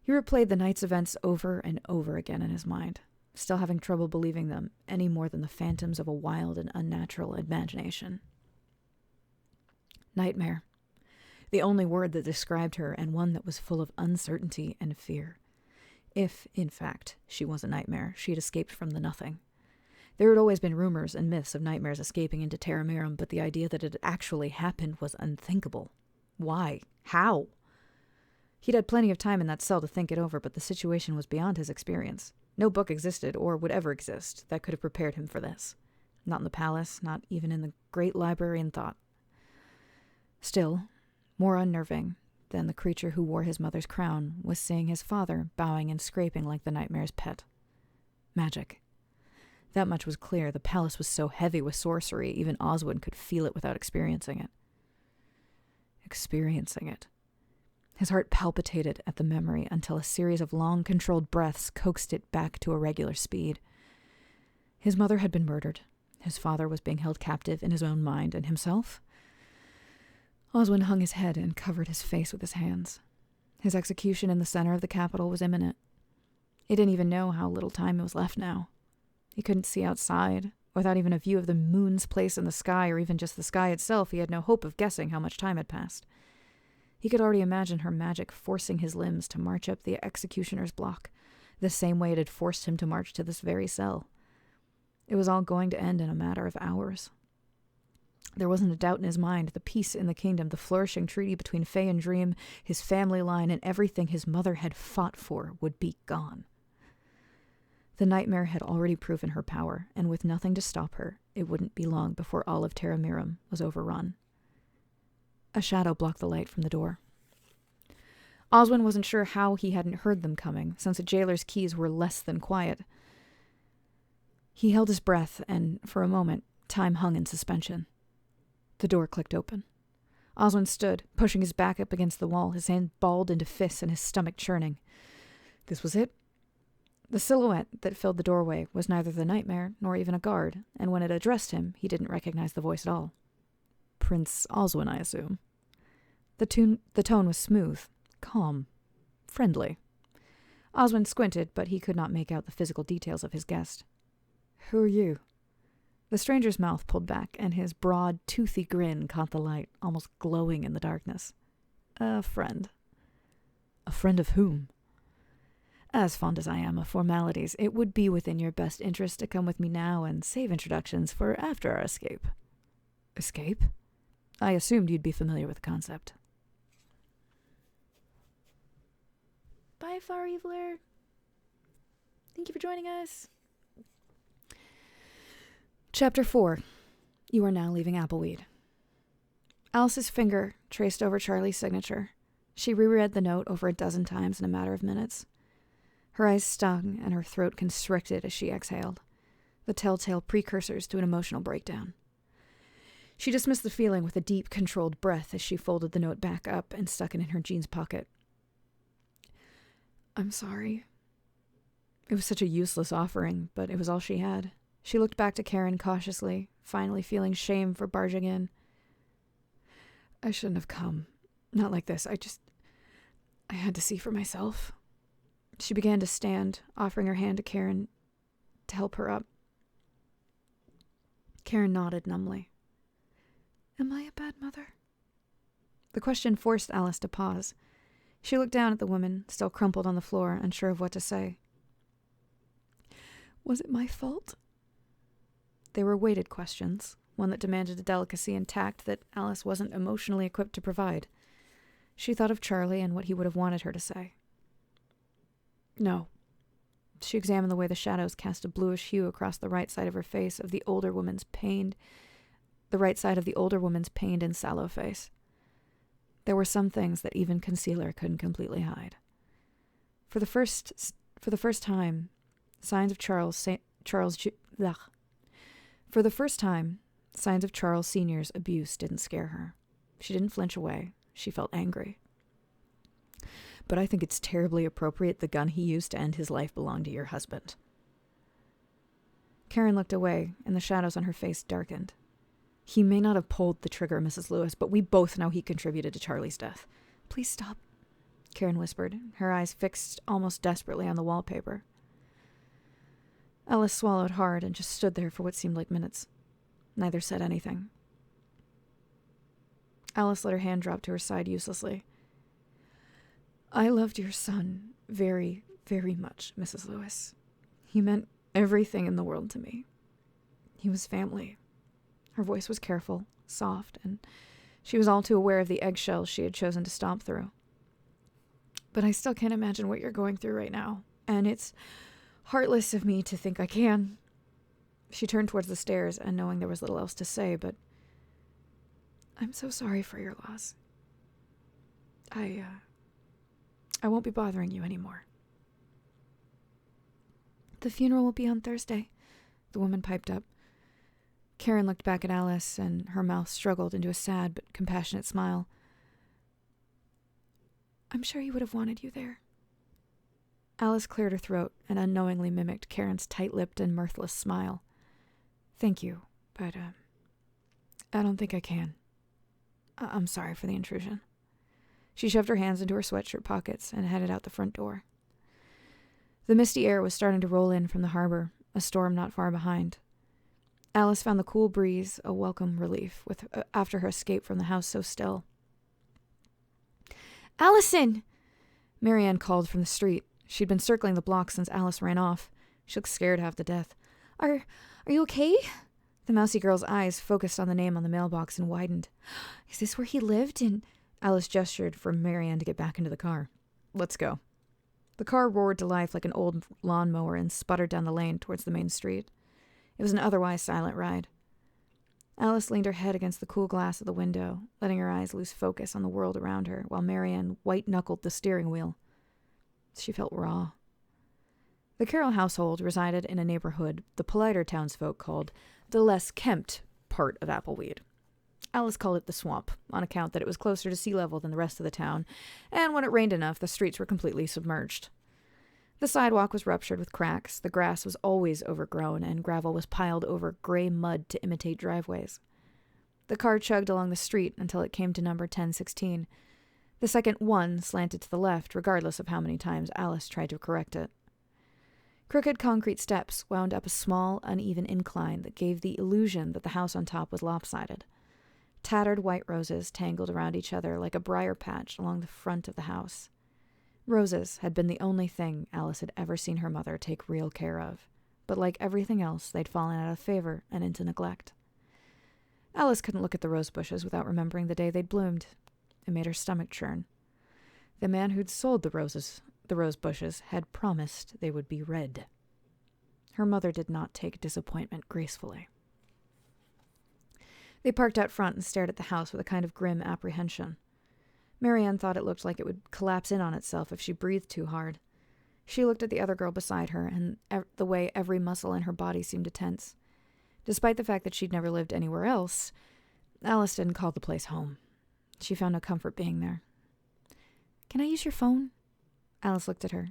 He replayed the night's events over and over again in his mind, still having trouble believing them any more than the phantoms of a wild and unnatural imagination. Nightmare. The only word that described her, and one that was full of uncertainty and fear. If, in fact, she was a nightmare, she had escaped from the nothing. There had always been rumors and myths of nightmares escaping into Terra Mirum, but the idea that it had actually happened was unthinkable. Why? How? He'd had plenty of time in that cell to think it over, but the situation was beyond his experience. No book existed, or would ever exist, that could have prepared him for this. Not in the palace, not even in the great library in thought. Still, more unnerving than the creature who wore his mother's crown was seeing his father bowing and scraping like the nightmare's pet. Magic. That much was clear. The palace was so heavy with sorcery, even Oswin could feel it without experiencing it. Experiencing it. His heart palpitated at the memory until a series of long, controlled breaths coaxed it back to a regular speed. His mother had been murdered. His father was being held captive in his own mind, and himself? Oswin hung his head and covered his face with his hands. His execution in the center of the capital was imminent. He didn't even know how little time was left now. He couldn't see outside. Without even a view of the moon's place in the sky, or even just the sky itself, he had no hope of guessing how much time had passed. He could already imagine her magic forcing his limbs to march up the executioner's block, the same way it had forced him to march to this very cell. It was all going to end in a matter of hours. There wasn't a doubt in his mind. The peace in the kingdom, the flourishing treaty between Fae and Dream, his family line, and everything his mother had fought for would be gone. The nightmare had already proven her power, and with nothing to stop her, it wouldn't be long before all of Terra Miram was overrun. A shadow blocked the light from the door. Oswin wasn't sure how he hadn't heard them coming, since the jailer's keys were less than quiet. He held his breath, and for a moment, time hung in suspension. The door clicked open. Oswin stood, pushing his back up against the wall, his hand balled into fists and his stomach churning. This was it. The silhouette that filled the doorway was neither the nightmare nor even a guard, and when it addressed him, he didn't recognize the voice at all. Prince Oswin, I assume. The tone was smooth, calm, friendly. Oswin squinted, but he could not make out the physical details of his guest. Who are you? The stranger's mouth pulled back, and his broad, toothy grin caught the light, almost glowing in the darkness. A friend. A friend of whom? As fond as I am of formalities, it would be within your best interest to come with me now and save introductions for after our escape. Escape? I assumed you'd be familiar with the concept. Bye, Far Eviler. Thank you for joining us. Chapter 4. You are now leaving Appleweed. Alice's finger traced over Charlie's signature. She reread the note over a dozen times in a matter of minutes. Her eyes stung and her throat constricted as she exhaled, the telltale precursors to an emotional breakdown. She dismissed the feeling with a deep, controlled breath as she folded the note back up and stuck it in her jeans pocket. I'm sorry. It was such a useless offering, but it was all she had. She looked back to Karen cautiously, finally feeling shame for barging in. I shouldn't have come. Not like this. I had to see for myself. She began to stand, offering her hand to Karen to help her up. Karen nodded numbly. Am I a bad mother? The question forced Alice to pause. She looked down at the woman, still crumpled on the floor, unsure of what to say. Was it my fault? They were weighted questions, one that demanded a delicacy and tact that Alice wasn't emotionally equipped to provide. She thought of Charlie and what he would have wanted her to say. No. She examined the way the shadows cast a bluish hue across the right side of her face of the older woman's pained and sallow face. There were some things that even concealer couldn't completely hide. For the first time, signs of Charles Sr.'s abuse didn't scare her. She didn't flinch away. She felt angry. But I think it's terribly appropriate the gun he used to end his life belonged to your husband. Karen looked away, and the shadows on her face darkened. He may not have pulled the trigger, Mrs. Lewis, but we both know he contributed to Charlie's death. Please stop, Karen whispered, her eyes fixed almost desperately on the wallpaper. Alice swallowed hard and just stood there for what seemed like minutes. Neither said anything. Alice let her hand drop to her side uselessly. I loved your son very, very much, Mrs. Lewis. He meant everything in the world to me. He was family. Her voice was careful, soft, and she was all too aware of the eggshells she had chosen to stomp through. But I still can't imagine what you're going through right now, and it's Heartless of me to think I can. She turned towards the stairs, and knowing there was little else to say, but I'm so sorry for your loss. I won't be bothering you anymore. The funeral will be on Thursday, the woman piped up. Karen looked back at Alys, and her mouth struggled into a sad but compassionate smile. I'm sure he would have wanted you there. Alys cleared her throat and unknowingly mimicked Karen's tight-lipped and mirthless smile. Thank you, but I don't think I can. I'm sorry for the intrusion. She shoved her hands into her sweatshirt pockets and headed out the front door. The misty air was starting to roll in from the harbor, a storm not far behind. Alys found the cool breeze a welcome relief after her escape from the house so still. Allison! Marianne called from the street. She'd been circling the block since Alys ran off. She looked scared half to death. Are you okay? The mousy girl's eyes focused on the name on the mailbox and widened. Is this where he lived? And Alys gestured for Marianne to get back into the car. Let's go. The car roared to life like an old lawnmower and sputtered down the lane towards the main street. It was an otherwise silent ride. Alys leaned her head against the cool glass of the window, letting her eyes lose focus on the world around her, while Marianne white-knuckled the steering wheel. She felt raw. The Carroll household resided in a neighborhood the politer townsfolk called the less kempt part of Appleweed. Alys called it the swamp, on account that it was closer to sea level than the rest of the town, and when it rained enough, the streets were completely submerged. The sidewalk was ruptured with cracks, the grass was always overgrown, and gravel was piled over gray mud to imitate driveways. The car chugged along the street until it came to number 1016. The second one slanted to the left, regardless of how many times Alys tried to correct it. Crooked concrete steps wound up a small, uneven incline that gave the illusion that the house on top was lopsided. Tattered white roses tangled around each other like a briar patch along the front of the house. Roses had been the only thing Alys had ever seen her mother take real care of, but like everything else, they'd fallen out of favor and into neglect. Alys couldn't look at the rose bushes without remembering the day they'd bloomed. It made her stomach churn. The man who'd sold the rose bushes, had promised they would be red. Her mother did not take disappointment gracefully. They parked out front and stared at the house with a kind of grim apprehension. Marianne thought it looked like it would collapse in on itself if she breathed too hard. She looked at the other girl beside her, and the way every muscle in her body seemed to tense. Despite the fact that she'd never lived anywhere else, Alys didn't call the place home. She found no comfort being there. Can I use your phone? Alys looked at her.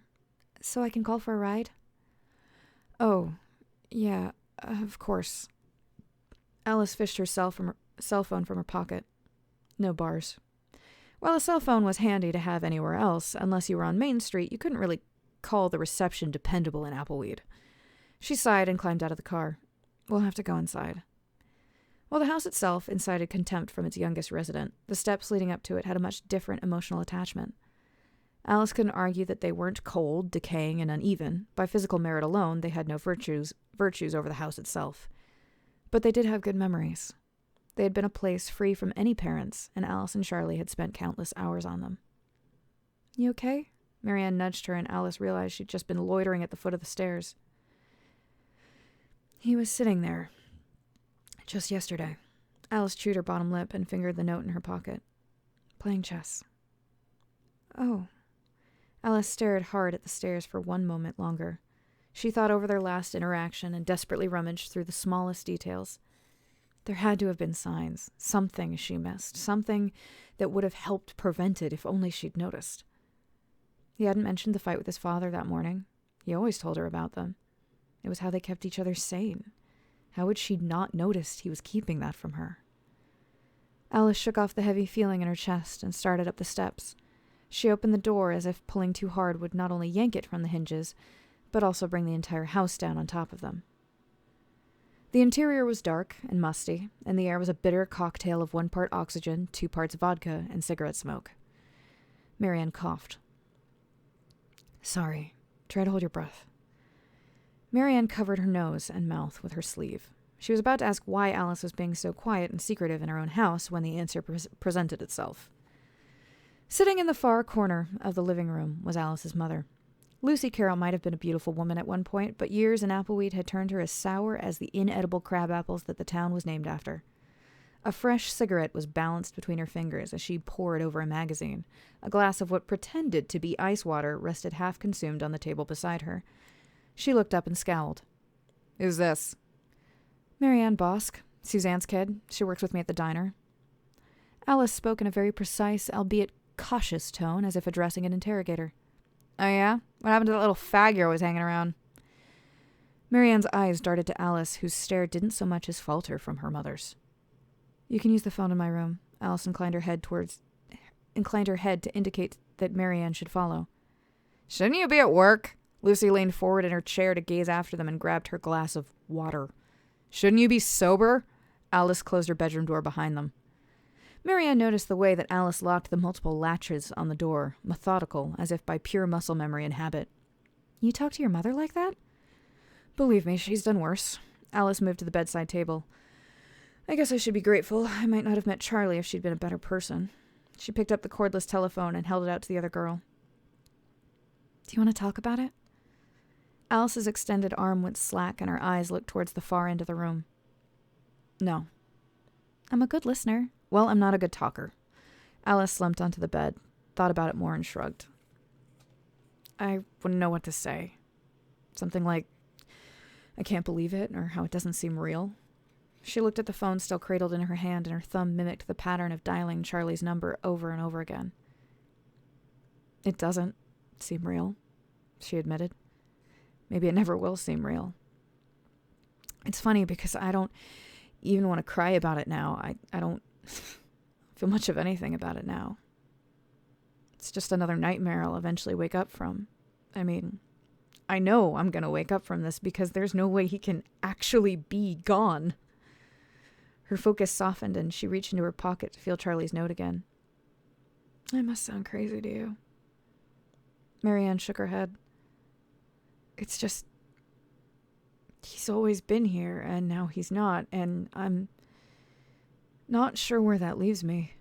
So I can call for a ride? Oh, yeah, of course. Alys fished her cell phone from her pocket. No bars. While a cell phone was handy to have anywhere else, unless you were on Main Street, you couldn't really call the reception dependable in Appleweed. She sighed and climbed out of the car. We'll have to go inside. While the house itself incited contempt from its youngest resident, the steps leading up to it had a much different emotional attachment. Alys couldn't argue that they weren't cold, decaying, and uneven. By physical merit alone, they had no virtues over the house itself. But they did have good memories. They had been a place free from any parents, and Alys and Charlie had spent countless hours on them. You okay? Marianne nudged her, and Alys realized she'd just been loitering at the foot of the stairs. He was sitting there. Just yesterday. Alys chewed her bottom lip and fingered the note in her pocket. Playing chess. Oh. Alys stared hard at the stairs for one moment longer. She thought over their last interaction and desperately rummaged through the smallest details. There had to have been signs, something she missed, something that would have helped prevent it if only she'd noticed. He hadn't mentioned the fight with his father that morning. He always told her about them. It was how they kept each other sane. How would she not noticed he was keeping that from her? Alys shook off the heavy feeling in her chest and started up the steps. She opened the door as if pulling too hard would not only yank it from the hinges, but also bring the entire house down on top of them. The interior was dark and musty, and the air was a bitter cocktail of 1 part oxygen, 2 parts vodka, and cigarette smoke. Marianne coughed. Sorry. Try to hold your breath. Marianne covered her nose and mouth with her sleeve. She was about to ask why Alys was being so quiet and secretive in her own house when the answer presented itself. Sitting in the far corner of the living room was Alys's mother. Lucy Carroll might have been a beautiful woman at one point, but years in Appleweed had turned her as sour as the inedible crab apples that the town was named after. A fresh cigarette was balanced between her fingers as she pored over a magazine. A glass of what pretended to be ice water rested half-consumed on the table beside her. She looked up and scowled. "Who's this?" "Marianne Bosk, Suzanne's kid. She works with me at the diner." Alys spoke in a very precise, albeit cautious tone, as if addressing an interrogator. "Oh yeah? What happened to that little fag you're always hanging around?" Marianne's eyes darted to Alys, whose stare didn't so much as falter from her mother's. "You can use the phone in my room." Alys inclined her head to indicate that Marianne should follow. "Shouldn't you be at work?" Lucy leaned forward in her chair to gaze after them and grabbed her glass of water. "Shouldn't you be sober?" Alys closed her bedroom door behind them. Marianne noticed the way that Alys locked the multiple latches on the door, methodical, as if by pure muscle memory and habit. "You talk to your mother like that?" "Believe me, she's done worse." Alys moved to the bedside table. "I guess I should be grateful. I might not have met Charlie if she'd been a better person." She picked up the cordless telephone and held it out to the other girl. "Do you want to talk about it?" Alys's extended arm went slack and her eyes looked towards the far end of the room. "No." "I'm a good listener." "Well, I'm not a good talker." Alys slumped onto the bed, thought about it more and shrugged. "I wouldn't know what to say. Something like, I can't believe it, or how it doesn't seem real." She looked at the phone still cradled in her hand, and her thumb mimicked the pattern of dialing Charlie's number over and over again. "It doesn't seem real," she admitted. "Maybe it never will seem real. It's funny because I don't even want to cry about it now. I don't feel much of anything about it now. It's just another nightmare I'll eventually wake up from. I mean, I know I'm going to wake up from this because there's no way he can actually be gone." Her focus softened and she reached into her pocket to feel Charlie's note again. "I must sound crazy to you." Marianne shook her head. "It's just, he's always been here and now he's not, and I'm not sure where that leaves me."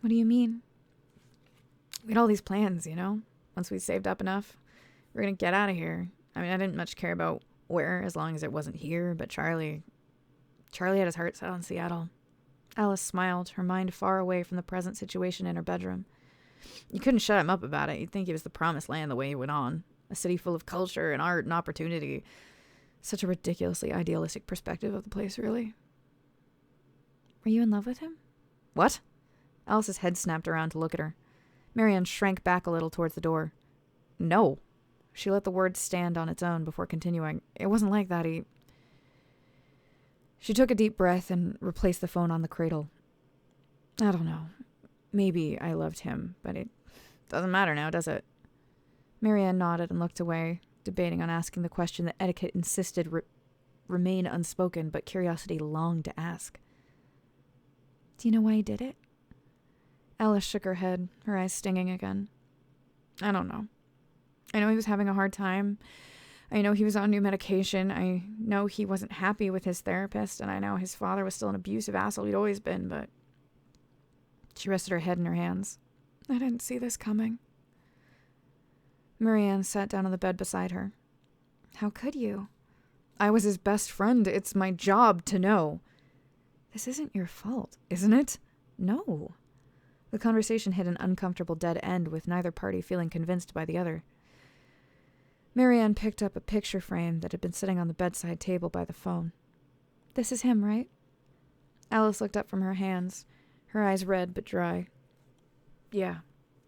"What do you mean?" "We had all these plans, you know? Once we saved up enough, we were going to get out of here. I mean, I didn't much care about where as long as it wasn't here, but Charlie had his heart set on Seattle." Alys smiled, her mind far away from the present situation in her bedroom. "You couldn't shut him up about it. You'd think it was the promised land the way he went on. A city full of culture and art and opportunity. Such a ridiculously idealistic perspective of the place, really." "Were you in love with him?" "What?" Alys's head snapped around to look at her. Marianne shrank back a little towards the door. "No." She let the word stand on its own before continuing. "It wasn't like that. She took a deep breath and replaced the phone on the cradle. "I don't know. Maybe I loved him, but it doesn't matter now, does it?" Marianne nodded and looked away, debating on asking the question that etiquette insisted remain unspoken, but curiosity longed to ask. "Do you know why he did it?" Alys shook her head, her eyes stinging again. "I don't know. I know he was having a hard time. I know he was on new medication. I know he wasn't happy with his therapist, and I know his father was still an abusive asshole he'd always been, but..." She rested her head in her hands. "I didn't see this coming." Marianne sat down on the bed beside her. "How could you?" "I was his best friend. It's my job to know." "This isn't your fault, isn't it?" "No." The conversation hit an uncomfortable dead end, with neither party feeling convinced by the other. Marianne picked up a picture frame that had been sitting on the bedside table by the phone. "This is him, right?" Alys looked up from her hands, her eyes red but dry. "Yeah."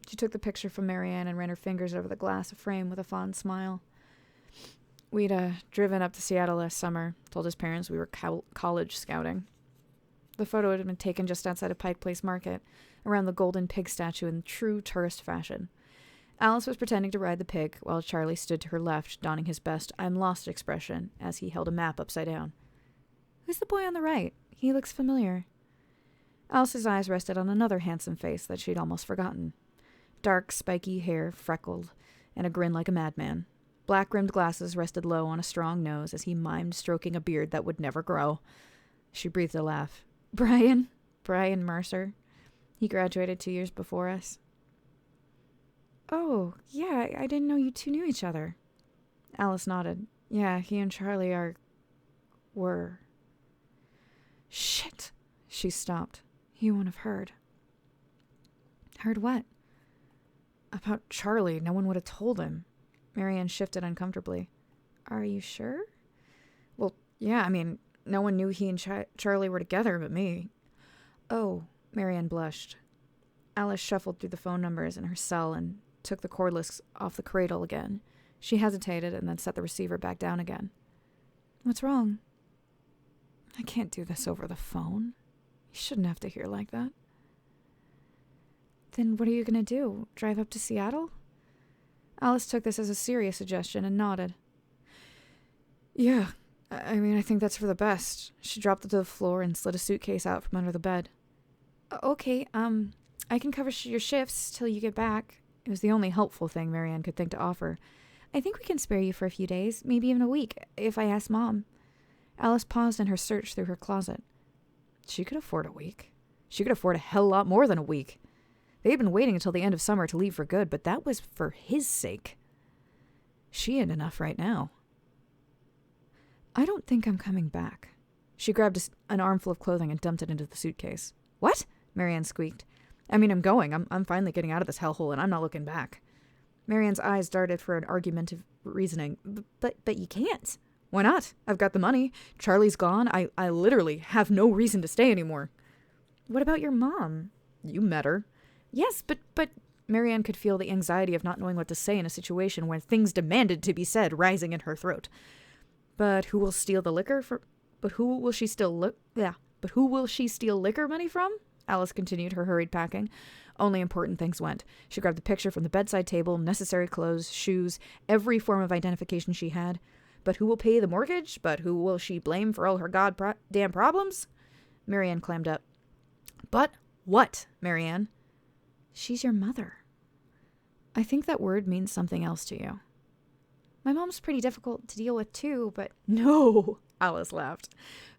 She took the picture from Marianne and ran her fingers over the glass frame with a fond smile. "We'd driven up to Seattle last summer, told his parents we were college scouting." The photo had been taken just outside of Pike Place Market, around the golden pig statue in true tourist fashion. Alys was pretending to ride the pig, while Charlie stood to her left, donning his best "I'm lost" expression as he held a map upside down. "Who's the boy on the right? He looks familiar." Alys's eyes rested on another handsome face that she'd almost forgotten. Dark, spiky hair, freckled, and a grin like a madman. Black-rimmed glasses rested low on a strong nose as he mimed stroking a beard that would never grow. She breathed a laugh. Brian Mercer. He graduated 2 years before us." Oh, yeah, I didn't know you two knew each other. Alys nodded. Yeah, he and Charlie were. Shit. She stopped. He won't have heard. Heard what? About Charlie. No one would have told him. Marianne shifted uncomfortably. Are you sure? Well, yeah, I mean, no one knew he and Charlie were together but me. Oh, Marianne blushed. Alys shuffled through the phone numbers in her cell and took the cordless off the cradle again. She hesitated and then set the receiver back down again. What's wrong? I can't do this over the phone. You shouldn't have to hear like that. Then what are you going to do? Drive up to Seattle? Alys took this as a serious suggestion and nodded. Yeah, I mean, I think that's for the best. She dropped it to the floor and slid a suitcase out from under the bed. Okay, I can cover your shifts till you get back. It was the only helpful thing Marianne could think to offer. I think we can spare you for a few days, maybe even a week, if I ask Mom. Alys paused in her search through her closet. She could afford a week. She could afford a hell lot more than a week. They had been waiting until the end of summer to leave for good, but that was for his sake. She had enough right now. I don't think I'm coming back. She grabbed an armful of clothing and dumped it into the suitcase. What? Marianne squeaked. I mean, I'm going. I'm finally getting out of this hellhole, and I'm not looking back. Marianne's eyes darted for an argumentative reasoning. But you can't. Why not? I've got the money. Charlie's gone. I literally have no reason to stay anymore. What about your mom? You met her. Yes, but Marianne could feel the anxiety of not knowing what to say in a situation where things demanded to be said rising in her throat. But who will steal the liquor for? But who will she steal liquor money from? Alys continued her hurried packing. Only important things went. She grabbed the picture from the bedside table, necessary clothes, shoes, every form of identification she had. But who will pay the mortgage? But who will she blame for all her goddamn problems? Marianne clammed up. But what, Marianne? She's your mother. I think that word means something else to you. My mom's pretty difficult to deal with too, but... No, Alys laughed.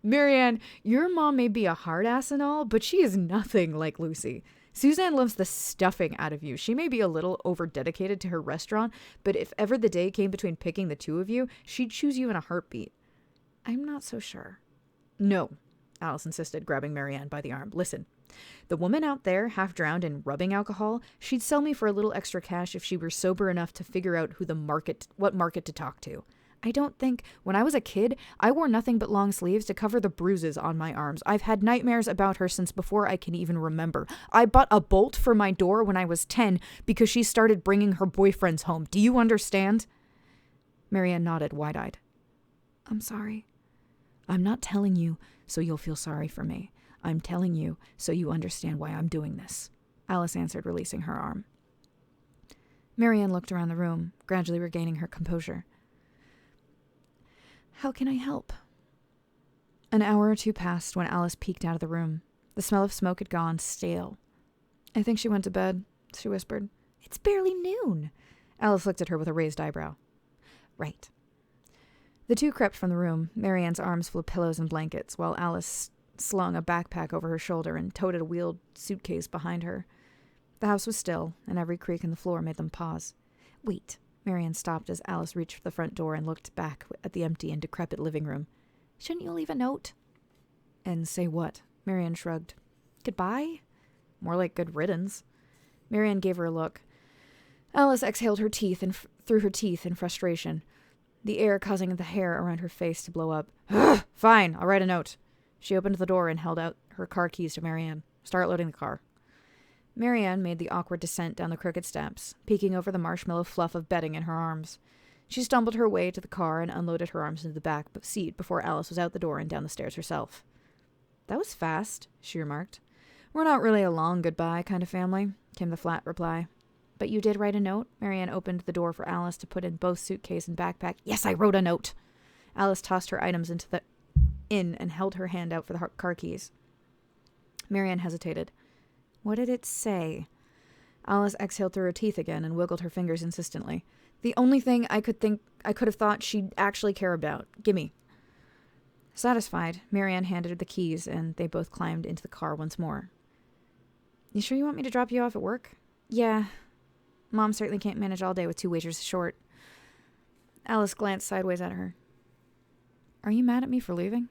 Marianne, your mom may be a hard ass and all, but she is nothing like Lucy. Suzanne loves the stuffing out of you. She may be a little over-dedicated to her restaurant, but if ever the day came between picking the two of you, she'd choose you in a heartbeat. I'm not so sure. No, Alys insisted, grabbing Marianne by the arm. Listen, the woman out there, half drowned in rubbing alcohol, she'd sell me for a little extra cash if she were sober enough to figure out what market to talk to. I don't think, when I was a kid, I wore nothing but long sleeves to cover the bruises on my arms. I've had nightmares about her since before I can even remember. I bought a bolt for my door when I was 10 because she started bringing her boyfriends home. Do you understand? Marianne nodded, wide-eyed. I'm sorry. I'm not telling you so you'll feel sorry for me. I'm telling you so you understand why I'm doing this, Alys answered, releasing her arm. Marianne looked around the room, gradually regaining her composure. How can I help? An hour or two passed when Alys peeked out of the room. The smell of smoke had gone stale. I think she went to bed, she whispered. It's barely noon. Alys looked at her with a raised eyebrow. Right. The two crept from the room, Marianne's arms full of pillows and blankets, while Alys slung a backpack over her shoulder and toted a wheeled suitcase behind her. The house was still, and every creak in the floor made them pause. Wait. Marianne stopped as Alys reached for the front door and looked back at the empty and decrepit living room. Shouldn't you leave a note? And say what? Marianne shrugged. Goodbye? More like good riddance. Marianne gave her a look. Alys exhaled her teeth through her teeth in frustration, the air causing the hair around her face to blow up. Fine, I'll write a note. She opened the door and held out her car keys to Marianne. Start loading the car. Marianne made the awkward descent down the crooked steps, peeking over the marshmallow fluff of bedding in her arms. She stumbled her way to the car and unloaded her arms into the back seat before Alys was out the door and down the stairs herself. That was fast, she remarked. We're not really a long goodbye kind of family, came the flat reply. But you did write a note? Marianne opened the door for Alys to put in both suitcase and backpack. Yes, I wrote a note. Alys tossed her items in and held her hand out for the car keys. Marianne hesitated. What did it say? Alys exhaled through her teeth again and wiggled her fingers insistently. The only thing I could have thought she'd actually care about. Gimme. Satisfied, Marianne handed her the keys, and they both climbed into the car once more. You sure you want me to drop you off at work? Yeah. Mom certainly can't manage all day with 2 waiters short. Alys glanced sideways at her. Are you mad at me for leaving?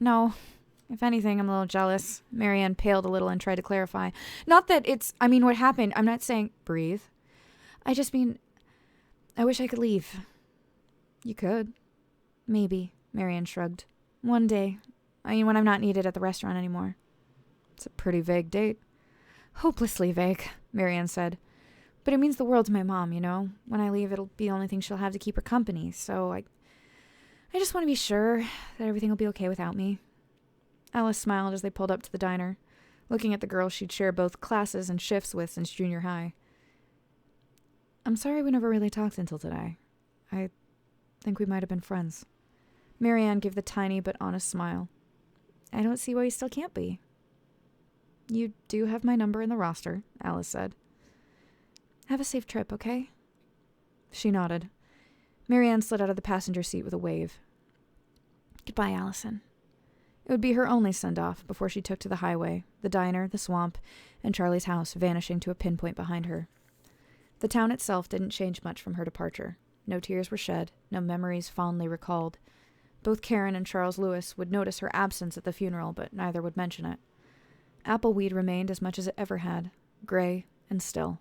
No. If anything, I'm a little jealous. Marianne paled a little and tried to clarify. Not that it's... I mean, what happened? I'm not saying... Breathe. I just mean... I wish I could leave. You could. Maybe, Marianne shrugged. One day. I mean, when I'm not needed at the restaurant anymore. It's a pretty vague date. Hopelessly vague, Marianne said. But it means the world to my mom, you know? When I leave, it'll be the only thing she'll have to keep her company, so I just want to be sure that everything will be okay without me. Alys smiled as they pulled up to the diner, looking at the girl she'd shared both classes and shifts with since junior high. I'm sorry we never really talked until today. I think we might have been friends. Marianne gave the tiny but honest smile. I don't see why you still can't be. You do have my number in the roster, Alys said. Have a safe trip, okay? She nodded. Marianne slid out of the passenger seat with a wave. Goodbye, Allison. It would be her only send-off before she took to the highway, the diner, the swamp, and Charlie's house vanishing to a pinpoint behind her. The town itself didn't change much from her departure. No tears were shed, no memories fondly recalled. Both Karen and Charles Lewis would notice her absence at the funeral, but neither would mention it. Appleweed remained as much as it ever had, gray and still.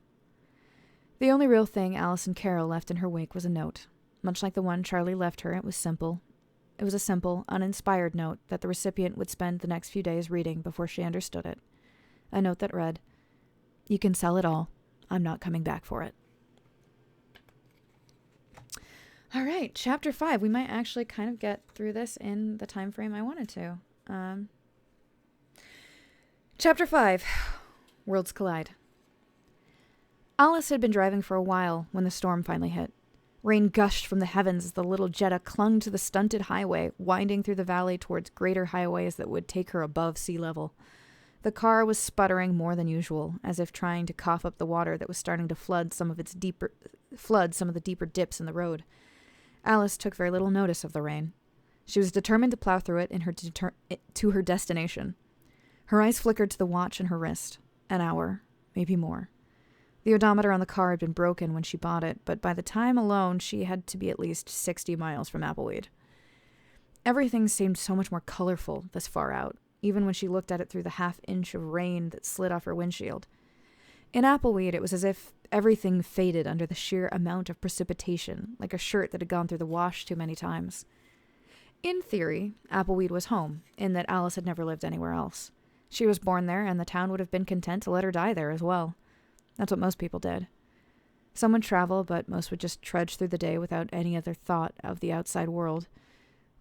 The only real thing Alys and Carol left in her wake was a note. Much like the one Charlie left her, it was simple. It was a simple, uninspired note that the recipient would spend the next few days reading before she understood it. A note that read, You can sell it all. I'm not coming back for it. All right, Chapter 5. We might actually kind of get through this in the time frame I wanted to. Chapter 5. Worlds Collide. Alys had been driving for a while when the storm finally hit. Rain gushed from the heavens as the little Jetta clung to the stunted highway, winding through the valley towards greater highways that would take her above sea level. The car was sputtering more than usual, as if trying to cough up the water that was starting to flood some of the deeper dips in the road. Alys took very little notice of the rain. She was determined to plow through it to her destination. Her eyes flickered to the watch in her wrist. An hour, maybe more. The odometer on the car had been broken when she bought it, but by the time alone, she had to be at least 60 miles from Appleweed. Everything seemed so much more colorful this far out, even when she looked at it through the half-inch of rain that slid off her windshield. In Appleweed, it was as if everything faded under the sheer amount of precipitation, like a shirt that had gone through the wash too many times. In theory, Appleweed was home, in that Alys had never lived anywhere else. She was born there, and the town would have been content to let her die there as well. That's what most people did. Some would travel, but most would just trudge through the day without any other thought of the outside world.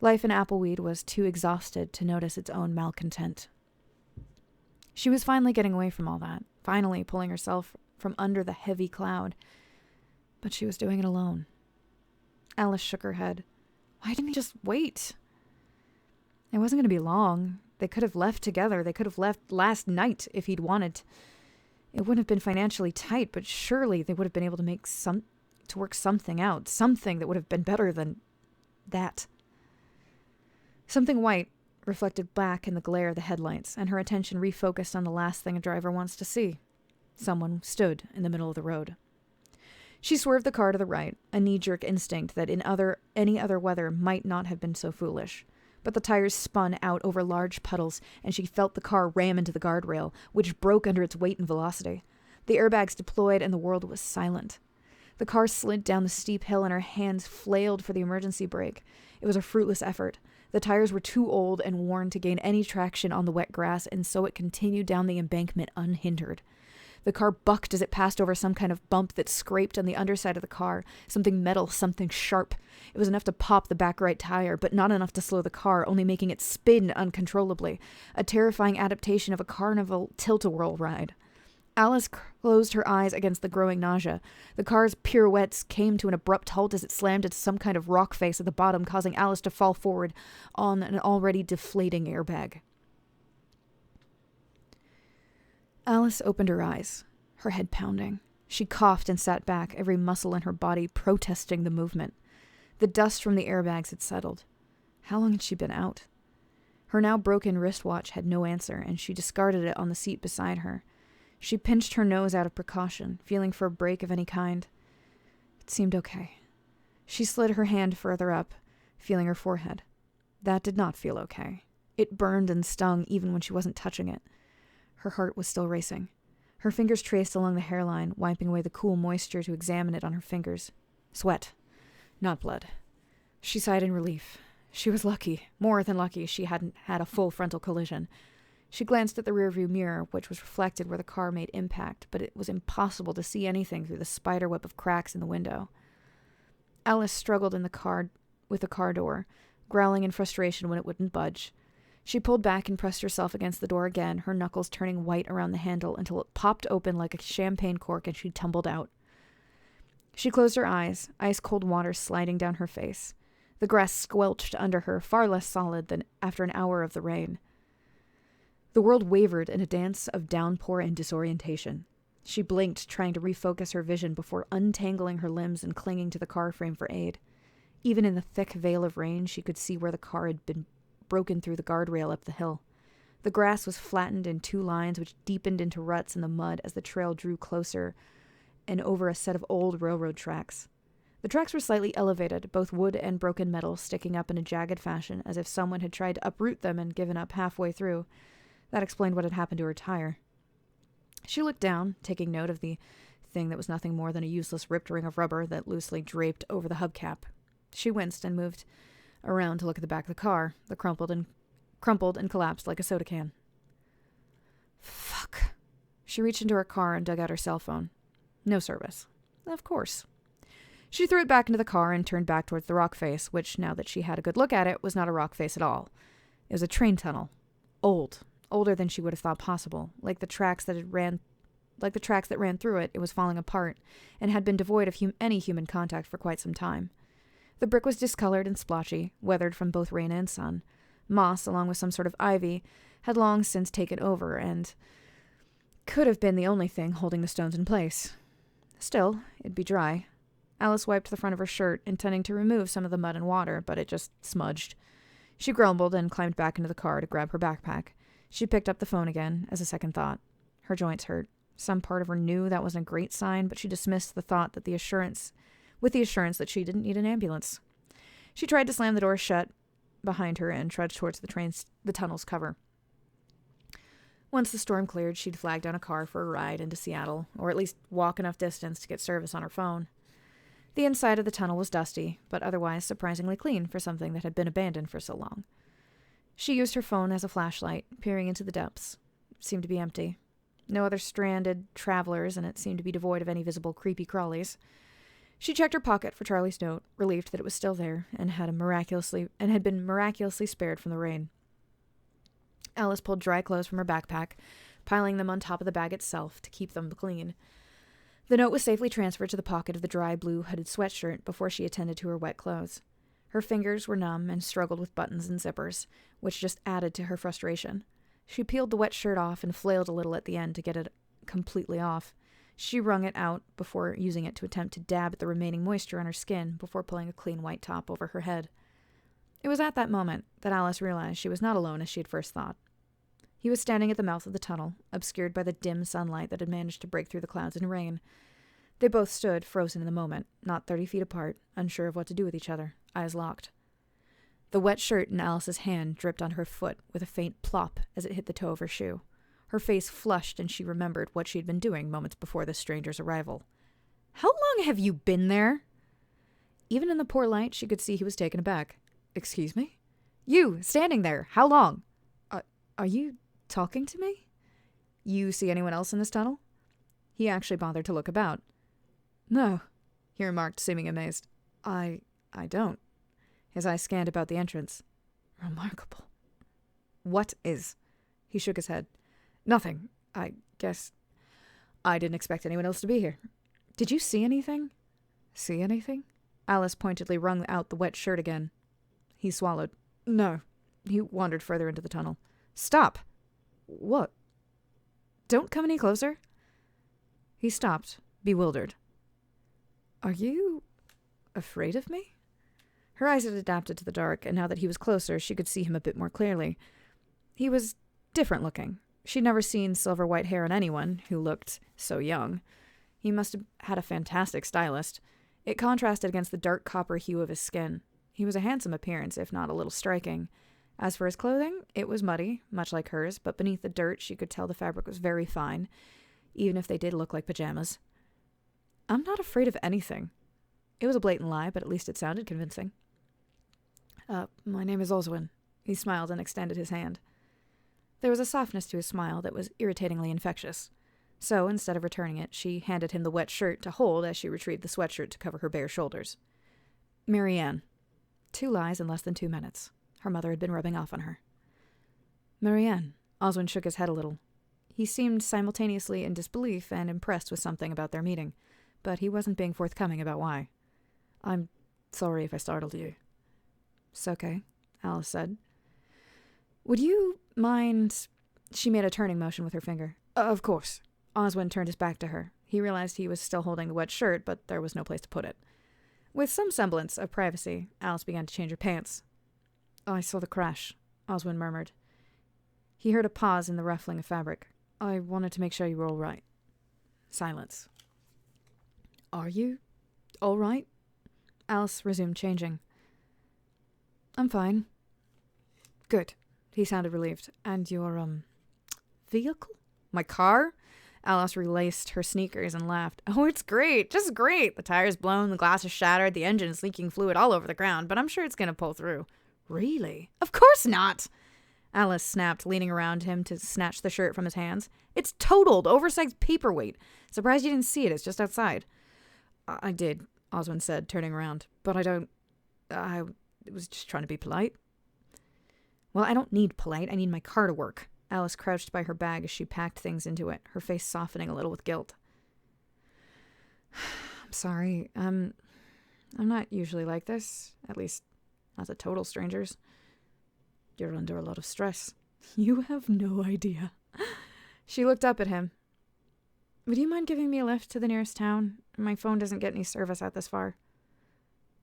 Life in Appleweed was too exhausted to notice its own malcontent. She was finally getting away from all that, finally pulling herself from under the heavy cloud. But she was doing it alone. Alys shook her head. Why didn't he just wait? It wasn't going to be long. They could have left together. They could have left last night if he'd wanted. It wouldn't have been financially tight, but surely they would have been able to work something out. Something that would have been better than that. Something white reflected black in the glare of the headlights, and her attention refocused on the last thing a driver wants to see. Someone stood in the middle of the road. She swerved the car to the right, a knee-jerk instinct that in any other weather might not have been so foolish. But the tires spun out over large puddles, and she felt the car ram into the guardrail, which broke under its weight and velocity. The airbags deployed, and the world was silent. The car slid down the steep hill, and her hands flailed for the emergency brake. It was a fruitless effort. The tires were too old and worn to gain any traction on the wet grass, and so it continued down the embankment unhindered. The car bucked as it passed over some kind of bump that scraped on the underside of the car, something metal, something sharp. It was enough to pop the back right tire, but not enough to slow the car, only making it spin uncontrollably, a terrifying adaptation of a carnival tilt-a-whirl ride. Alys closed her eyes against the growing nausea. The car's pirouettes came to an abrupt halt as it slammed into some kind of rock face at the bottom, causing Alys to fall forward on an already deflating airbag. Alys opened her eyes, her head pounding. She coughed and sat back, every muscle in her body protesting the movement. The dust from the airbags had settled. How long had she been out? Her now broken wristwatch had no answer, and she discarded it on the seat beside her. She pinched her nose out of precaution, feeling for a break of any kind. It seemed okay. She slid her hand further up, feeling her forehead. That did not feel okay. It burned and stung even when she wasn't touching it. Her heart was still racing. Her fingers traced along the hairline, wiping away the cool moisture to examine it on her fingers. Sweat, not blood. She sighed in relief. She was lucky, more than lucky, she hadn't had a full frontal collision. She glanced at the rearview mirror, which was reflected where the car made impact, but it was impossible to see anything through the spiderweb of cracks in the window. Alys struggled in the car with the car door, growling in frustration when it wouldn't budge. She pulled back and pressed herself against the door again, her knuckles turning white around the handle until it popped open like a champagne cork and she tumbled out. She closed her eyes, ice-cold water sliding down her face. The grass squelched under her, far less solid than after an hour of the rain. The world wavered in a dance of downpour and disorientation. She blinked, trying to refocus her vision before untangling her limbs and clinging to the car frame for aid. Even in the thick veil of rain, she could see where the car had been broken through the guardrail up the hill. The grass was flattened in two lines which deepened into ruts in the mud as the trail drew closer and over a set of old railroad tracks. The tracks were slightly elevated, both wood and broken metal sticking up in a jagged fashion, as if someone had tried to uproot them and given up halfway through. That explained what had happened to her tire. She looked down, taking note of the thing that was nothing more than a useless ripped ring of rubber that loosely draped over the hubcap. She winced and moved around to look at the back of the car, that crumpled and collapsed like a soda can. Fuck. She reached into her car and dug out her cell phone. No service. Of course. She threw it back into the car and turned back towards the rock face, which, now that she had a good look at it, was not a rock face at all. It was a train tunnel. Old. Older than she would have thought possible. Like the tracks that ran through it, it was falling apart, and had been devoid of any human contact for quite some time. The brick was discolored and splotchy, weathered from both rain and sun. Moss, along with some sort of ivy, had long since taken over, and could have been the only thing holding the stones in place. Still, it'd be dry. Alys wiped the front of her shirt, intending to remove some of the mud and water, but it just smudged. She grumbled and climbed back into the car to grab her backpack. She picked up the phone again, as a second thought. Her joints hurt. Some part of her knew that wasn't a great sign, but she dismissed the thought with the assurance that she didn't need an ambulance. She tried to slam the door shut behind her and trudged towards the tunnel's cover. Once the storm cleared, she'd flag down a car for a ride into Seattle, or at least walk enough distance to get service on her phone. The inside of the tunnel was dusty, but otherwise surprisingly clean for something that had been abandoned for so long. She used her phone as a flashlight, peering into the depths. It seemed to be empty. No other stranded travelers, and it seemed to be devoid of any visible creepy crawlies. She checked her pocket for Charlie's note, relieved that it was still there, and had been miraculously spared from the rain. Alys pulled dry clothes from her backpack, piling them on top of the bag itself to keep them clean. The note was safely transferred to the pocket of the dry blue hooded sweatshirt before she attended to her wet clothes. Her fingers were numb and struggled with buttons and zippers, which just added to her frustration. She peeled the wet shirt off and flailed a little at the end to get it completely off. She wrung it out before using it to attempt to dab at the remaining moisture on her skin before pulling a clean white top over her head. It was at that moment that Alys realized she was not alone as she had first thought. He was standing at the mouth of the tunnel, obscured by the dim sunlight that had managed to break through the clouds and rain. They both stood, frozen in the moment, not 30 feet apart, unsure of what to do with each other, eyes locked. The wet shirt in Alys's hand dripped on her foot with a faint plop as it hit the toe of her shoe. Her face flushed, and she remembered what she had been doing moments before the stranger's arrival. "How long have you been there?" Even in the poor light, she could see he was taken aback. "Excuse me?" "You, standing there. How long?" Are you talking to me?" "You see anyone else in this tunnel?" He actually bothered to look about. "No," he remarked, seeming amazed. I don't." His eyes scanned about the entrance. "Remarkable." "What is?" He shook his head. "Nothing. I guess I didn't expect anyone else to be here. Did you see anything?" "See anything?" Alys pointedly wrung out the wet shirt again. He swallowed. "No." He wandered further into the tunnel. "Stop!" "What?" "Don't come any closer." He stopped, bewildered. "Are you afraid of me?" Her eyes had adapted to the dark, and now that he was closer, she could see him a bit more clearly. He was different looking, She'd never seen silver white hair on anyone who looked so young. He must have had a fantastic stylist. It contrasted against the dark copper hue of his skin. He was a handsome appearance, if not a little striking. As for his clothing, it was muddy, much like hers, but beneath the dirt she could tell the fabric was very fine, even if they did look like pajamas. I'm not afraid of anything. It was a blatant lie, but at least it sounded convincing. My name is Oswin. He smiled and extended his hand. There was a softness to his smile that was irritatingly infectious. So, instead of returning it, she handed him the wet shirt to hold as she retrieved the sweatshirt to cover her bare shoulders. Marianne. 2 lies in less than 2 minutes. Her mother had been rubbing off on her. Marianne. Oswin shook his head a little. He seemed simultaneously in disbelief and impressed with something about their meeting, but he wasn't being forthcoming about why. I'm sorry if I startled you. It's okay, Alys said. Would you mind... She made a turning motion with her finger. Of course. Oswin turned his back to her. He realized he was still holding the wet shirt, but there was no place to put it. With some semblance of privacy, Alys began to change her pants. I saw the crash, Oswin murmured. He heard a pause in the ruffling of fabric. I wanted to make sure you were all right. Silence. Are you all right? Alys resumed changing. I'm fine. Good. He sounded relieved. And your, vehicle? My car? Alys relaced her sneakers and laughed. Oh, it's great. Just great. The tire's blown, the glass is shattered, the engine is leaking fluid all over the ground, but I'm sure it's going to pull through. Really? Of course not. Alys snapped, leaning around him to snatch the shirt from his hands. It's totaled, oversized paperweight. Surprised you didn't see it. It's just outside. I did, Oswin said, turning around. But I was just trying to be polite. Well, I don't need polite. I need my car to work. Alys crouched by her bag as she packed things into it, her face softening a little with guilt. I'm sorry. I'm not usually like this. At least, not to total strangers. You're under a lot of stress. You have no idea. She looked up at him. Would you mind giving me a lift to the nearest town? My phone doesn't get any service out this far.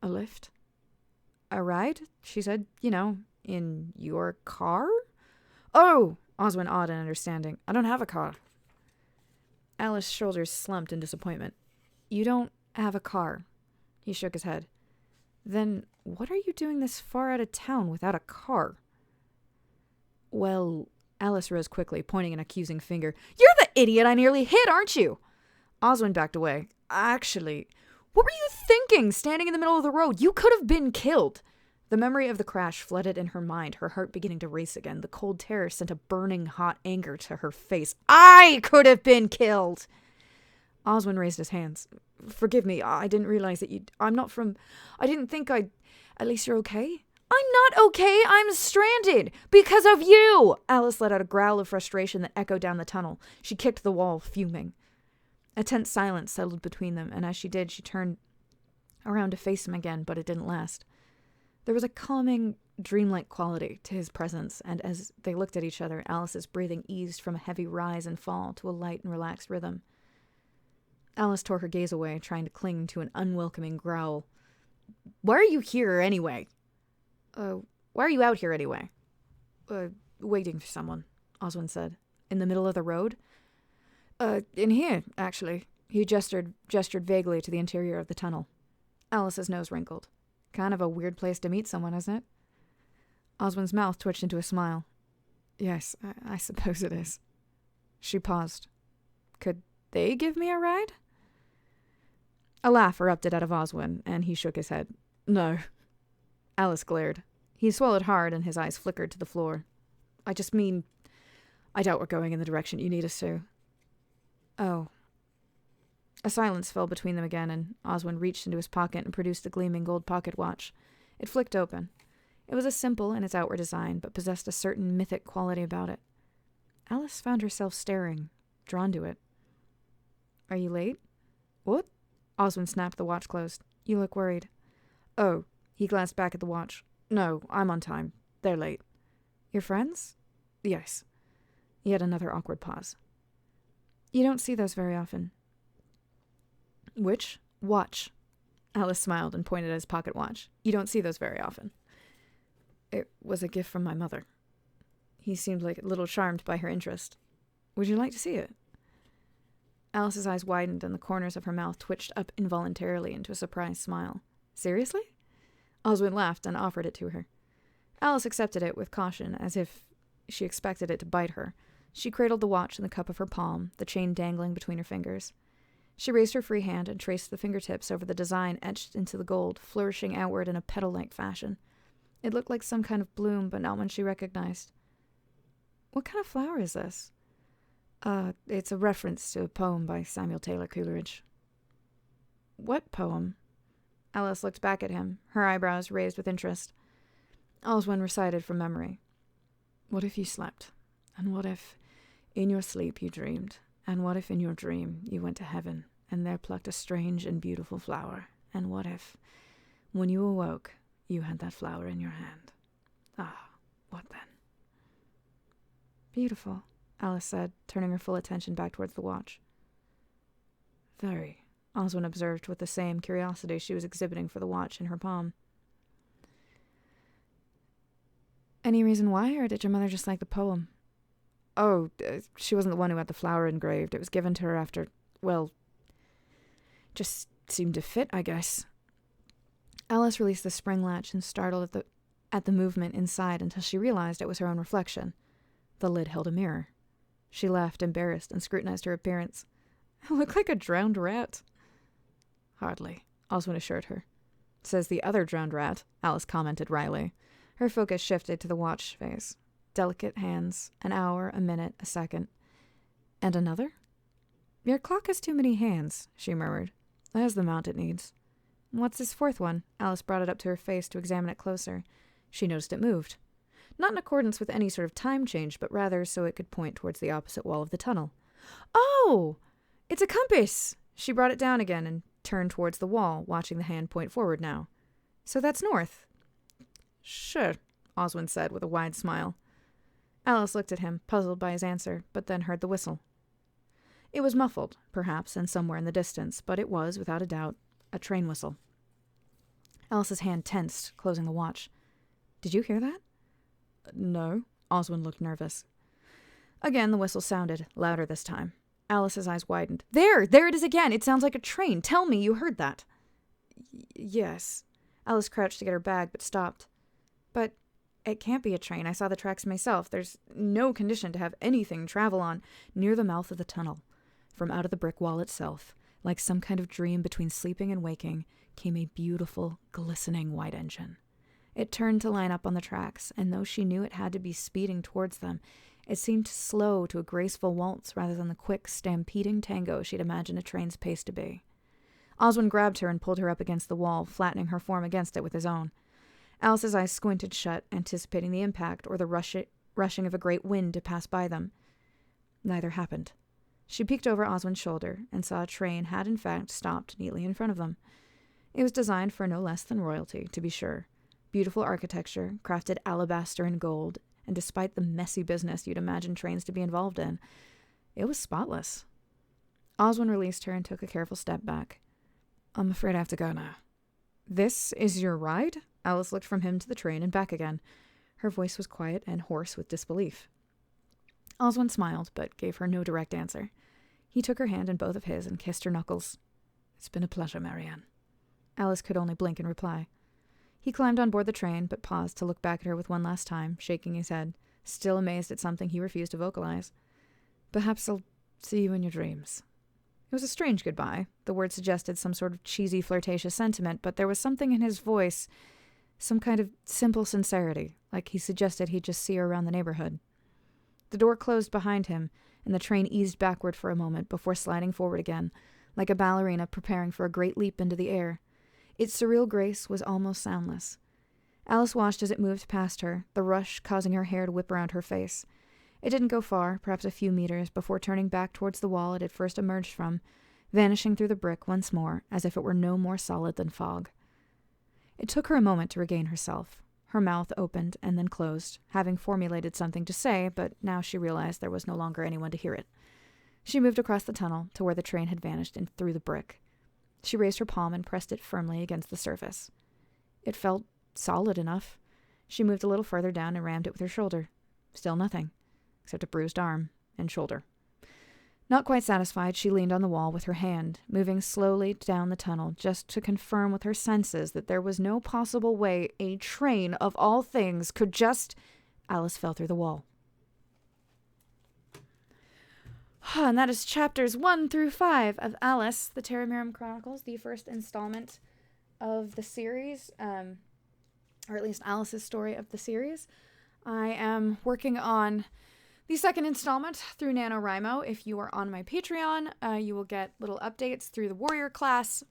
A lift? A ride? She said, in your car? Oh! Oswin awed and understanding. I don't have a car. Alys' shoulders slumped in disappointment. You don't have a car. He shook his head. Then what are you doing this far out of town without a car? Well, Alys rose quickly, pointing an accusing finger. You're the idiot I nearly hit, aren't you? Oswin backed away. Actually, what were you thinking, standing in the middle of the road? You could have been killed. The memory of the crash flooded in her mind, her heart beginning to race again. The cold terror sent a burning hot anger to her face. I could have been killed! Oswin raised his hands. Forgive me, I didn't realize that I'm not from... I didn't think I'd... At least you're okay? I'm not okay, I'm stranded! Because of you! Alys let out a growl of frustration that echoed down the tunnel. She kicked the wall, fuming. A tense silence settled between them, and as she did, she turned around to face him again, but it didn't last. There was a calming, dreamlike quality to his presence, and as they looked at each other, Alys's breathing eased from a heavy rise and fall to a light and relaxed rhythm. Alys tore her gaze away, trying to cling to an unwelcoming growl. Why are you here, anyway? Why are you out here, anyway? Waiting for someone, Oswin said. In the middle of the road? In here, actually. He gestured vaguely to the interior of the tunnel. Alys's nose wrinkled. Kind of a weird place to meet someone, isn't it? Oswin's mouth twitched into a smile. Yes, I suppose it is. She paused. Could they give me a ride? A laugh erupted out of Oswin, and he shook his head. No. Alys glared. He swallowed hard, and his eyes flickered to the floor. I just mean, I doubt we're going in the direction you need us to. Oh. A silence fell between them again, and Oswin reached into his pocket and produced the gleaming gold pocket watch. It flicked open. It was simple in its outward design, but possessed a certain mythic quality about it. Alys found herself staring, drawn to it. Are you late? What? Oswin snapped the watch closed. You look worried. Oh, he glanced back at the watch. No, I'm on time. They're late. Your friends? Yes. Yet another awkward pause. You don't see those very often. Which? Watch. Alys smiled and pointed at his pocket watch. You don't see those very often. It was a gift from my mother. He seemed like a little charmed by her interest. Would you like to see it? Alice's eyes widened and the corners of her mouth twitched up involuntarily into a surprised smile. Seriously? Oswin laughed and offered it to her. Alys accepted it with caution, as if she expected it to bite her. She cradled the watch in the cup of her palm, the chain dangling between her fingers. She raised her free hand and traced the fingertips over the design etched into the gold, flourishing outward in a petal-like fashion. It looked like some kind of bloom, but not one she recognized. What kind of flower is this? It's a reference to a poem by Samuel Taylor Coleridge. What poem? Alys looked back at him, her eyebrows raised with interest. Oswin recited from memory. What if you slept? And what if, in your sleep, you dreamed? And what if in your dream you went to heaven, and there plucked a strange and beautiful flower? And what if, when you awoke, you had that flower in your hand? Ah, what then? Beautiful, Alys said, turning her full attention back towards the watch. Very, Oswin observed with the same curiosity she was exhibiting for the watch in her palm. Any reason why, or did your mother just like the poem? Oh, she wasn't the one who had the flower engraved. It was given to her after, well, just seemed to fit, I guess. Alys released the spring latch and startled at the movement inside until she realized it was her own reflection. The lid held a mirror. She laughed, embarrassed, and scrutinized her appearance. I look like a drowned rat. Hardly, Oswin assured her. Says the other drowned rat, Alys commented wryly. Her focus shifted to the watch face. Delicate hands, an hour, a minute, a second. And another? Your clock has too many hands, she murmured. There's the mount it needs. What's this fourth one? Alys brought it up to her face to examine it closer. She noticed it moved. Not in accordance with any sort of time change, but rather so it could point towards the opposite wall of the tunnel. Oh! It's a compass! She brought it down again and turned towards the wall, watching the hand point forward now. So that's north. Sure, Oswin said with a wide smile. Alys looked at him, puzzled by his answer, but then heard the whistle. It was muffled, perhaps, and somewhere in the distance, but it was, without a doubt, a train whistle. Alys's hand tensed, closing the watch. Did you hear that? No, Oswin looked nervous. Again, the whistle sounded, louder this time. Alys's eyes widened. There it is again! It sounds like a train! Tell me you heard that! Yes. Alys crouched to get her bag, but stopped. But it can't be a train. I saw the tracks myself. There's no condition to have anything travel on near the mouth of the tunnel. From out of the brick wall itself, like some kind of dream between sleeping and waking, came a beautiful, glistening white engine. It turned to line up on the tracks, and though she knew it had to be speeding towards them, it seemed slow to a graceful waltz rather than the quick, stampeding tango she'd imagined a train's pace to be. Oswin grabbed her and pulled her up against the wall, flattening her form against it with his own. Alys's eyes squinted shut, anticipating the impact or the rushing of a great wind to pass by them. Neither happened. She peeked over Oswin's shoulder and saw a train had in fact stopped neatly in front of them. It was designed for no less than royalty, to be sure. Beautiful architecture, crafted alabaster and gold, and despite the messy business you'd imagine trains to be involved in, it was spotless. Oswin released her and took a careful step back. I'm afraid I have to go now. This is your ride? Alys looked from him to the train and back again. Her voice was quiet and hoarse with disbelief. Oswin smiled, but gave her no direct answer. He took her hand in both of his and kissed her knuckles. It's been a pleasure, Marianne. Alys could only blink in reply. He climbed on board the train, but paused to look back at her with one last time, shaking his head, still amazed at something he refused to vocalize. Perhaps I'll see you in your dreams. It was a strange goodbye. The word suggested some sort of cheesy, flirtatious sentiment, but there was something in his voice, some kind of simple sincerity, like he suggested he'd just see her around the neighborhood. The door closed behind him, and the train eased backward for a moment before sliding forward again, like a ballerina preparing for a great leap into the air. Its surreal grace was almost soundless. Alys watched as it moved past her, the rush causing her hair to whip around her face. It didn't go far, perhaps a few meters, before turning back towards the wall it had first emerged from, vanishing through the brick once more, as if it were no more solid than fog. It took her a moment to regain herself. Her mouth opened and then closed, having formulated something to say, but now she realized there was no longer anyone to hear it. She moved across the tunnel to where the train had vanished and through the brick. She raised her palm and pressed it firmly against the surface. It felt solid enough. She moved a little further down and rammed it with her shoulder. Still nothing, except a bruised arm and shoulder. Not quite satisfied, she leaned on the wall with her hand, moving slowly down the tunnel just to confirm with her senses that there was no possible way a train of all things could just... Alys fell through the wall. And that is chapters 1 through 5 of Alys, the Terra Mirum Chronicles, the first installment of the series, or at least Alys's story of the series. I am working on the second installment through NaNoWriMo. If you are on my Patreon, you will get little updates through the warrior class.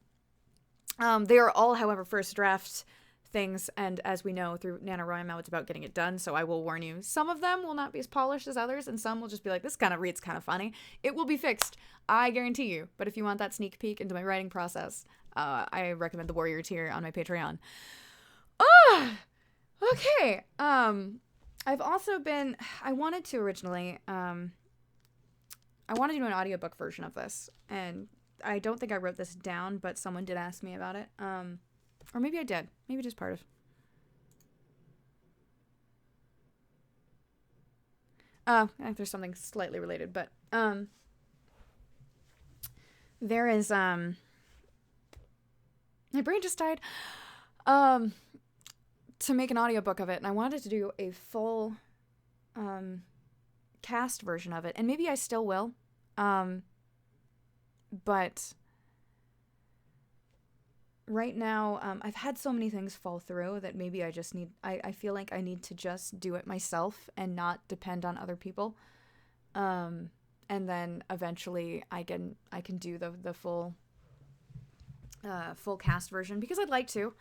They are all, however, first draft things, and as we know through NaNoWriMo, it's about getting it done, so I will warn you, some of them will not be as polished as others, and some will just be like, this kind of reads kind of funny. It will be fixed, I guarantee you, but if you want that sneak peek into my writing process, I recommend the warrior tier on my Patreon. Okay, I've also been, I wanted to originally, I wanted to do an audiobook version of this, and I don't think I wrote this down, but someone did ask me about it, or maybe I did, maybe just part of. I think there's something slightly related, but, there is, my brain just died, to make an audiobook of it, and I wanted to do a full cast version of it, and maybe I still will, but right now, I've had so many things fall through that maybe I just need, I feel like I need to just do it myself and not depend on other people, and then eventually I can do the full cast version, because I'd like to,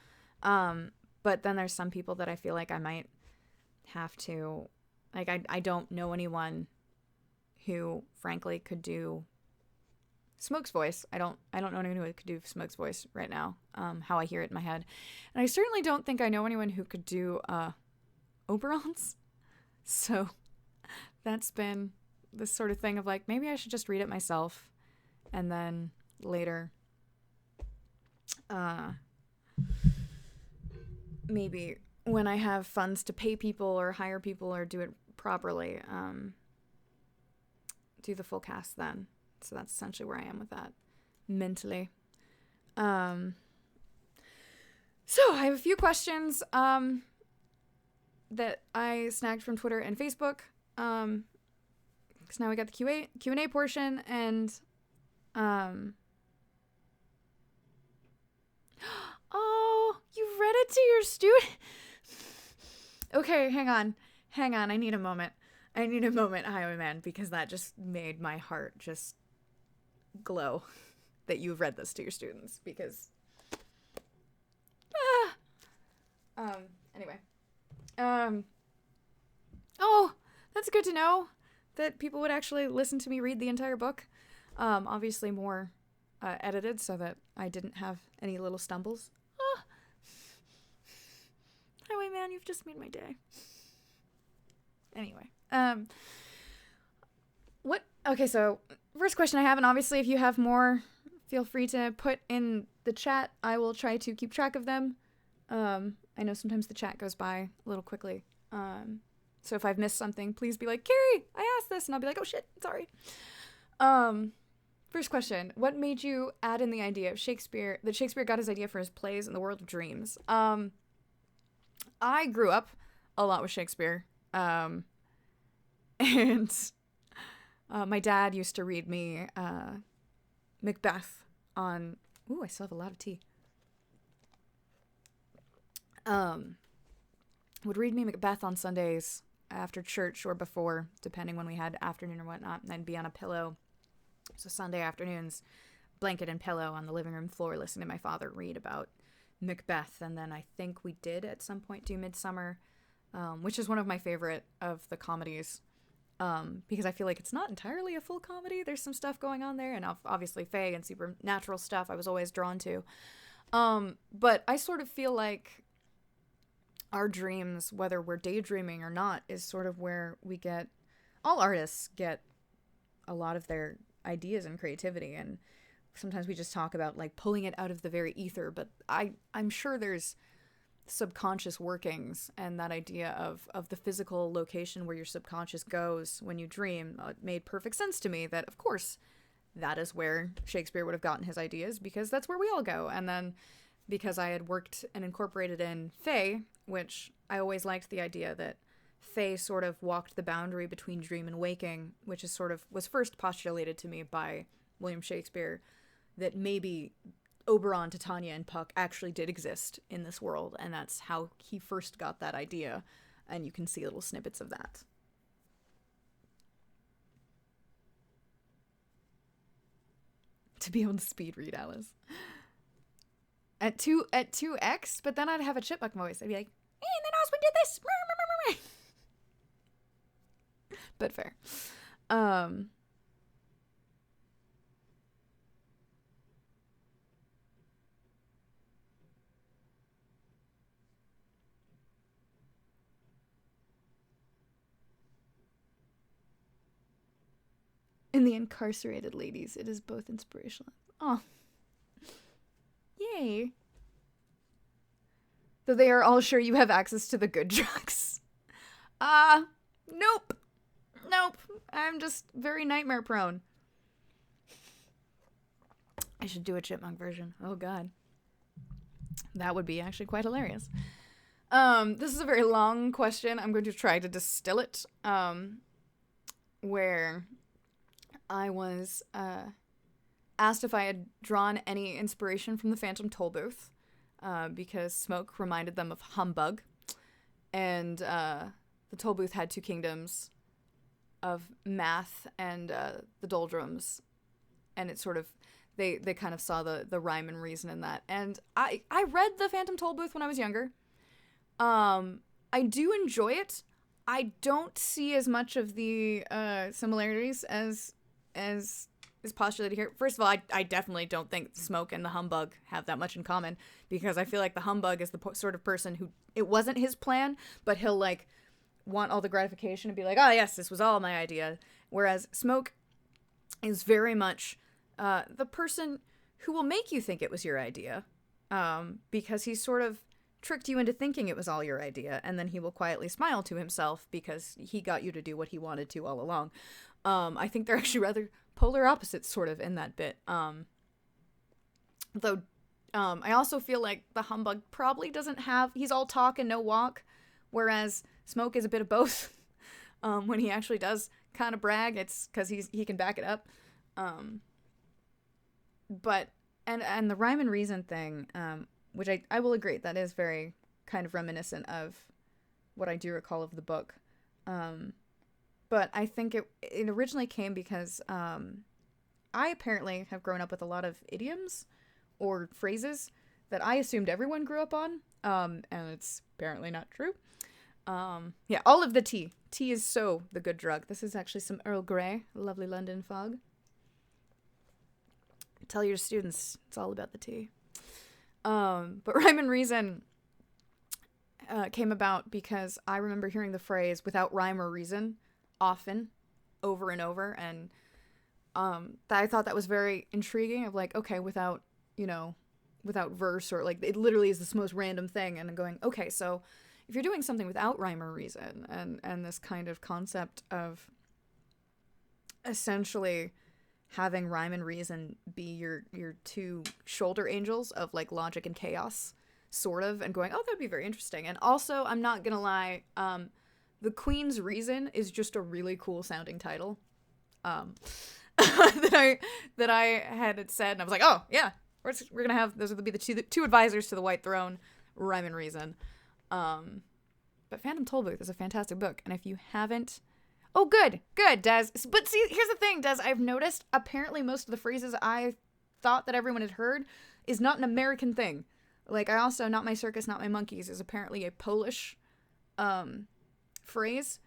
but then there's some people that I feel like I might have to, like, I don't know anyone who, frankly, could do Smoke's voice. I don't know anyone who could do Smoke's voice right now, how I hear it in my head. And I certainly don't think I know anyone who could do Oberon's. So that's been this sort of thing of like, maybe I should just read it myself, and then later maybe when I have funds to pay people or hire people or do it properly, do the full cast then. So that's essentially where I am with that mentally. So I have a few questions that I snagged from Twitter and Facebook, because now we got the Q&A portion, and oh, you read it to your student? Okay, hang on. I need a moment, Highwayman, because that just made my heart just glow that you've read this to your students, because anyway, oh, that's good to know that people would actually listen to me read the entire book, obviously more edited so that I didn't have any little stumbles. Highwayman, you've just made my day. Anyway, okay, so first question I have, and obviously if you have more, feel free to put in the chat. I will try to keep track of them. I know sometimes the chat goes by a little quickly. So if I've missed something, please be like, Carrie, I asked this, and I'll be like, oh shit, sorry. First question, what made you add in the idea of Shakespeare got his idea for his plays in the world of dreams? I grew up a lot with Shakespeare. And my dad used to read me Macbeth on... Ooh, I still have a lot of tea. Would read me Macbeth on Sundays after church or before, depending when we had afternoon or whatnot, and I'd be on a pillow. So Sunday afternoons, blanket and pillow on the living room floor, listening to my father read about Macbeth. And then I think we did at some point do Midsummer, which is one of my favorite of the comedies, because I feel like it's not entirely a full comedy. There's some stuff going on there, and obviously fae and supernatural stuff I was always drawn to. But I sort of feel like our dreams, whether we're daydreaming or not, is sort of where all artists get a lot of their ideas and creativity, and sometimes we just talk about like pulling it out of the very ether, but I'm sure there's subconscious workings and that idea of the physical location where your subconscious goes when you dream, it made perfect sense to me that, of course, that is where Shakespeare would have gotten his ideas, because that's where we all go. And then because I had worked and incorporated in Fae, which I always liked the idea that Fae sort of walked the boundary between dream and waking, which is sort of was first postulated to me by William Shakespeare, that maybe Oberon, Titania, and Puck actually did exist in this world, and that's how he first got that idea, and you can see little snippets of that. To be able to speed read Alys. At 2x, but then I'd have a chipmunk voice. I'd be like, hey, and then Oswin did this! But fair. In the incarcerated ladies, it is both inspirational. Oh. Yay. Though they are all sure you have access to the good drugs. Nope. Nope. I'm just very nightmare prone. I should do a chipmunk version. Oh god. That would be actually quite hilarious. This is a very long question. I'm going to try to distill it. Where I was asked if I had drawn any inspiration from the Phantom Tollbooth, because smoke reminded them of humbug, and the Tollbooth had two kingdoms of math and the doldrums, and it sort of they kind of saw the rhyme and reason in that. And I read the Phantom Tollbooth when I was younger. I do enjoy it. I don't see as much of the similarities as is postulated here. First of all, I definitely don't think Smoke and the humbug have that much in common, because I feel like the humbug is the sort of person who, it wasn't his plan, but he'll like want all the gratification and be like, oh yes, this was all my idea. Whereas Smoke is very much the person who will make you think it was your idea, because he sort of tricked you into thinking it was all your idea, and then he will quietly smile to himself because he got you to do what he wanted to all along. I think they're actually rather polar opposites sort of in that bit. Though I also feel like the humbug probably doesn't have, he's all talk and no walk, whereas Smoke is a bit of both. When he actually does kind of brag, it's because he can back it up. But and the rhyme and reason thing, which I will agree, that is very kind of reminiscent of what I do recall of the book. But I think it originally came because I apparently have grown up with a lot of idioms or phrases that I assumed everyone grew up on, and it's apparently not true. Yeah, all of the tea. Tea is so the good drug. This is actually some Earl Grey, lovely London fog. Tell your students it's all about the tea. But rhyme and reason came about because I remember hearing the phrase "without rhyme or reason" often, over and over, and that I thought that was very intriguing. Of like, okay, without verse, or like, it literally is this most random thing, and I'm going, okay, so if you're doing something without rhyme or reason, and this kind of concept of essentially having rhyme and reason be your two shoulder angels of like logic and chaos, sort of, and going, oh, that'd be very interesting. And also, I'm not gonna lie, The Queen's Reason is just a really cool sounding title. that I had said, and I was like, oh yeah, we're gonna have, those will be the two advisors to the White Throne, rhyme and reason. But Phantom Tollbooth is a fantastic book, and if you haven't, oh good, Des. But see, here's the thing, Des, I've noticed apparently most of the phrases I thought that everyone had heard is not an American thing. Like, I also, not my circus, not my monkeys is apparently a Polish phrase,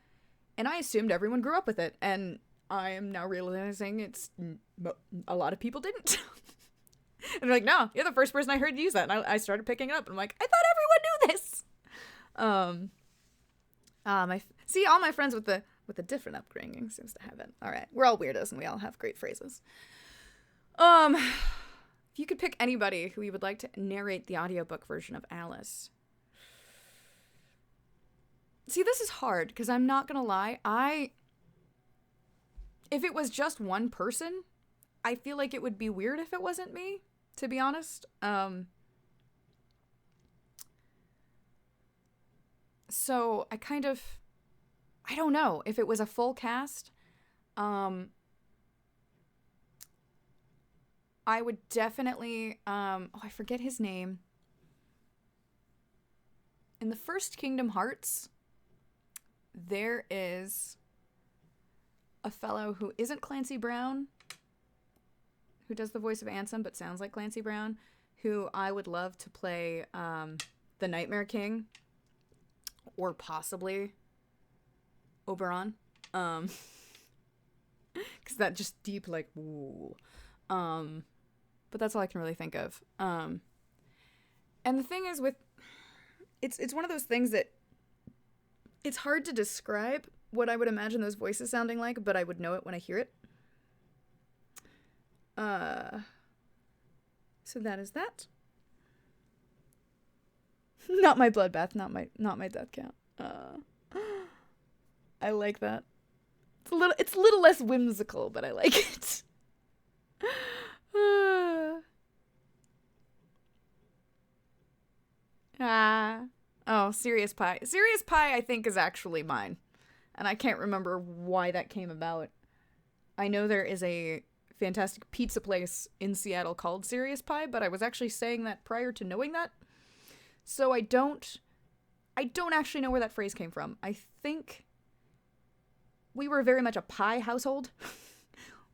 and I assumed everyone grew up with it, and I am now realizing a lot of people didn't. And they're like, no, you're the first person I heard use that, and I started picking it up, and I'm like, I thought everyone knew this. All my friends with the different upbringing seems to have it. All right, we're all weirdos, and we all have great phrases. If you could pick anybody who you would like to narrate the audiobook version of Alys, See, this is hard because I'm not gonna lie. If it was just one person, I feel like it would be weird if it wasn't me, to be honest. So I don't know if it was a full cast. I would definitely, I forget his name. In the first Kingdom Hearts, there is a fellow who isn't Clancy Brown, who does the voice of Ansem but sounds like Clancy Brown, who I would love to play the Nightmare King, or possibly Oberon. Because that just deep, like, ooh. But that's all I can really think of. And the thing is with... It's one of those things that... It's hard to describe what I would imagine those voices sounding like, but I would know it when I hear it. So that is that. Not my bloodbath, not my death count. I like that. It's a little less whimsical, but I like it. Oh, Serious Pie. Serious Pie, I think, is actually mine. And I can't remember why that came about. I know there is a fantastic pizza place in Seattle called Serious Pie, but I was actually saying that prior to knowing that. So I don't actually know where that phrase came from. I think we were very much a pie household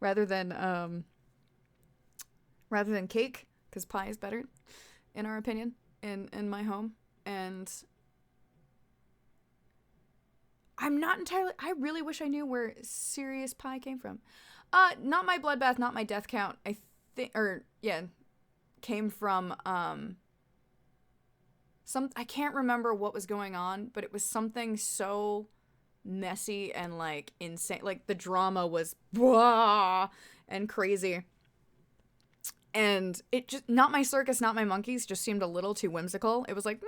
rather than cake, because pie is better, in our opinion, in my home. And I'm not entirely... I really wish I knew where Serious Pie came from. Not my bloodbath, not my death count. I think... Or, yeah. Came from, I can't remember what was going on, but it was something so messy and, like, insane. Like, the drama was... Blah, and crazy. And it just... Not My Circus, Not My Monkeys just seemed a little too whimsical. It was like, a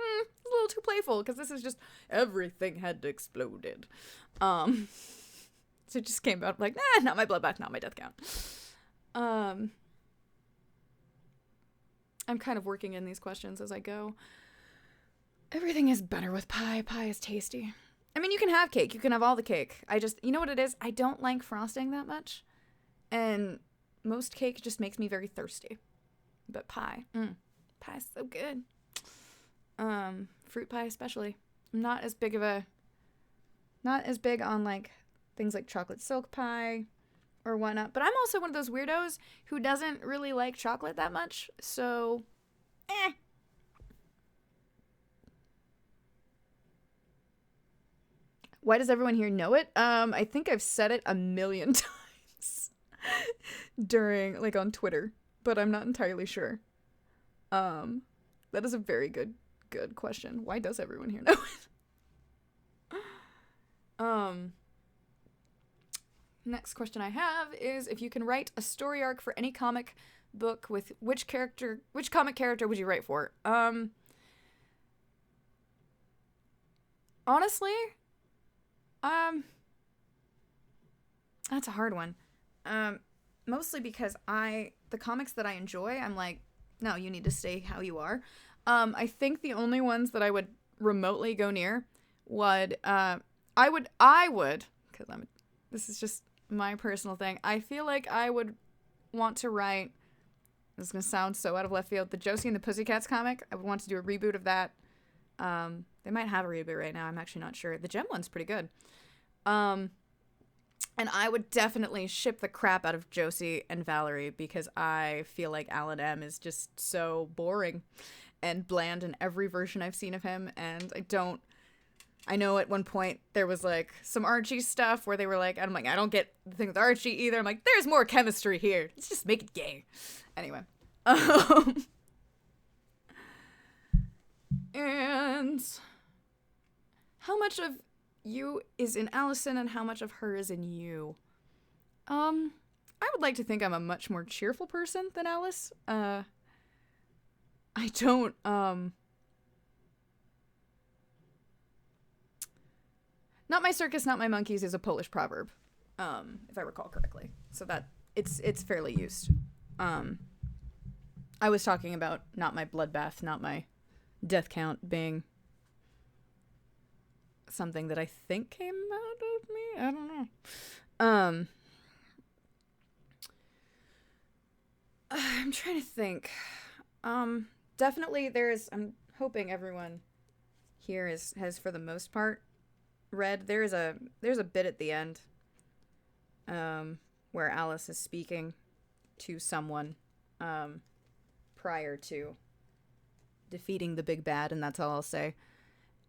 little too playful, because this is just... Everything had exploded. So it just came out like, not my bloodbath, not my death count. I'm kind of working in these questions as I go. Everything is better with pie. Pie is tasty. I mean, you can have cake. You can have all the cake. You know what it is? I don't like frosting that much. And most cake just makes me very thirsty. But pie. Pie's so good. Fruit pie especially. I'm not as big on, like, things like chocolate silk pie or whatnot. But I'm also one of those weirdos who doesn't really like chocolate that much. So, Why does everyone here know it? I think I've said it a million times during, like, on Twitter, but I'm not entirely sure. That is a very good question. Why does everyone here know it? Next question I have is, if you can write a story arc for any comic book, with which comic character would you write for? Honestly, that's a hard one. Mostly because the comics that I enjoy, I'm like, no, you need to stay how you are. I think the only ones that I would remotely go near would, I would, because this is just my personal thing. I feel like I would want to write, this is going to sound so out of left field, the Josie and the Pussycats comic. I would want to do a reboot of that. They might have a reboot right now. I'm actually not sure. The Gem one's pretty good. And I would definitely ship the crap out of Josie and Valerie, because I feel like Alan M is just so boring and bland in every version I've seen of him. And I know at one point there was, like, some Archie stuff where they were like, I'm like, I don't get the thing with Archie either. I'm like, there's more chemistry here. Let's just make it gay. Anyway. And how much of you is in Allison and how much of her is in you? I would like to think I'm a much more cheerful person than Alys. I don't, Not my circus, not my monkeys is a Polish proverb, if I recall correctly. So that it's fairly used. I was talking about not my bloodbath, not my death count being something that I think came out of me. I don't know. I'm trying to think. Definitely I'm hoping everyone here has for the most part read. There's a bit at the end where Alys is speaking to someone prior to defeating the big bad, and that's all I'll say.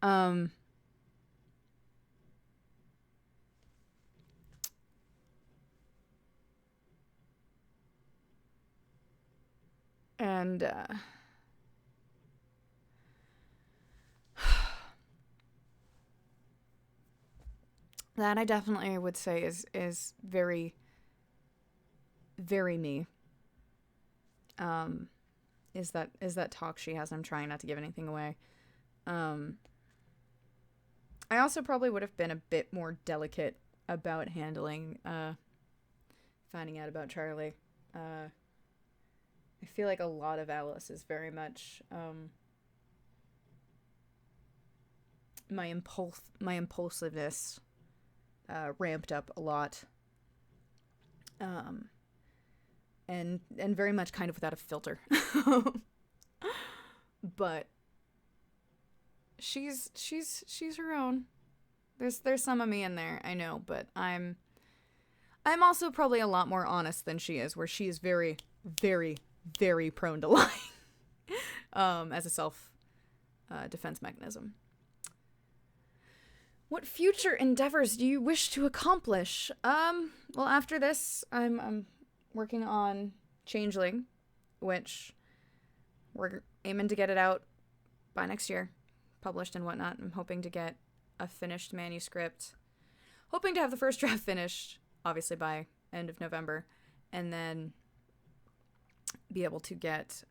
And that I definitely would say is very, very me. Is that talk she has? I'm trying not to give anything away. I also probably would have been a bit more delicate about handling finding out about Charlie. I feel like a lot of Alys is very much my impulsiveness ramped up a lot, and very much kind of without a filter. But she's her own. There's some of me in there, I know, but I'm also probably a lot more honest than she is, where she is very, very, very prone to lying as a self defense mechanism. What future endeavors do you wish to accomplish? Well, after this, I'm working on Changeling, which we're aiming to get it out by next year, published and whatnot. I'm hoping to get a finished manuscript, hoping to have the first draft finished, obviously by end of November, and then be able to get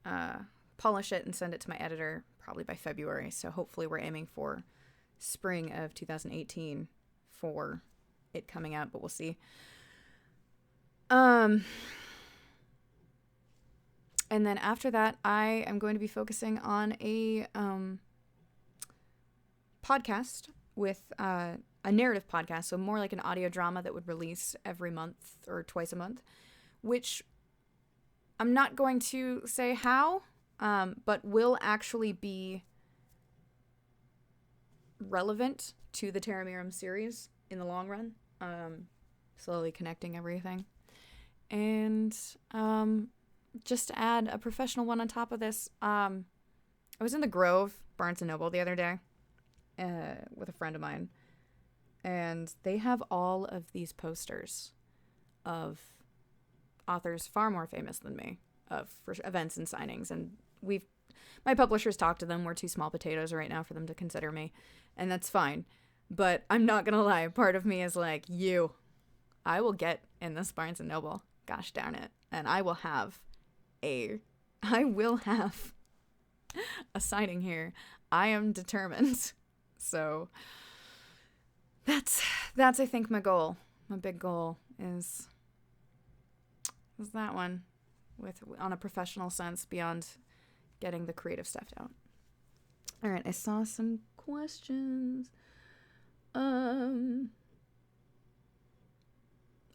polish it and send it to my editor probably by February. So hopefully we're aiming for spring of 2018 for it coming out, but we'll see. And then after that, I am going to be focusing on a podcast with a narrative podcast, so more like an audio drama that would release every month or twice a month, which I'm not going to say how, but will actually be relevant to the Terra Mirum series in the long run, slowly connecting everything. And just to add a professional one on top of this, I was in the Grove, Barnes & Noble, the other day with a friend of mine, and they have all of these posters of authors far more famous than me for events and signings, and my publishers talked to them. We're too small potatoes right now for them to consider me, and that's fine. But I'm not gonna lie, part of me is like, I will get in this Barnes & Noble, gosh darn it, and I will have a signing here. I am determined. So that's I think my goal. My big goal is that one, on a professional sense, beyond getting the creative stuff out. All right, I saw some questions. All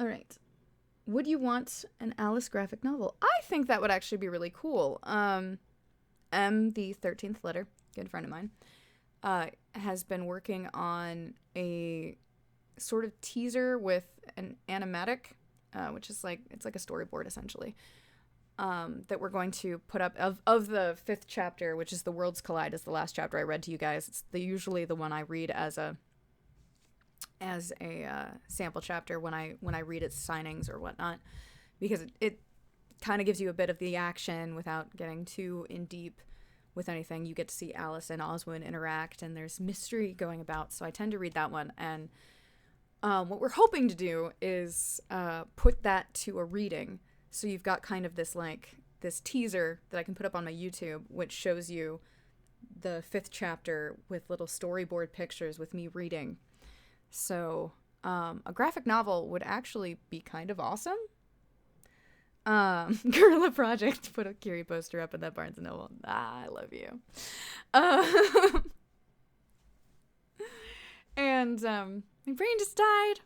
right. Would you want an Alys graphic novel? I think that would actually be really cool. M, the 13th letter, good friend of mine, has been working on a sort of teaser with an animatic, which is it's like a storyboard essentially, that we're going to put up of the 5th chapter, which is The Worlds Collide, is the last chapter I read to you guys. It's usually the one I read as a sample chapter when I read its signings or whatnot, because it kind of gives you a bit of the action without getting too in deep with anything. You get to see Alys and Oswin interact, and there's mystery going about, so I tend to read that one. And what we're hoping to do is put that to a reading, so you've got kind of this teaser that I can put up on my YouTube, which shows you the 5th chapter with little storyboard pictures with me reading. So a graphic novel would actually be kind of awesome. Guerrilla Project put a Kiri poster up in that Barnes & Noble. I love you. And my brain just died.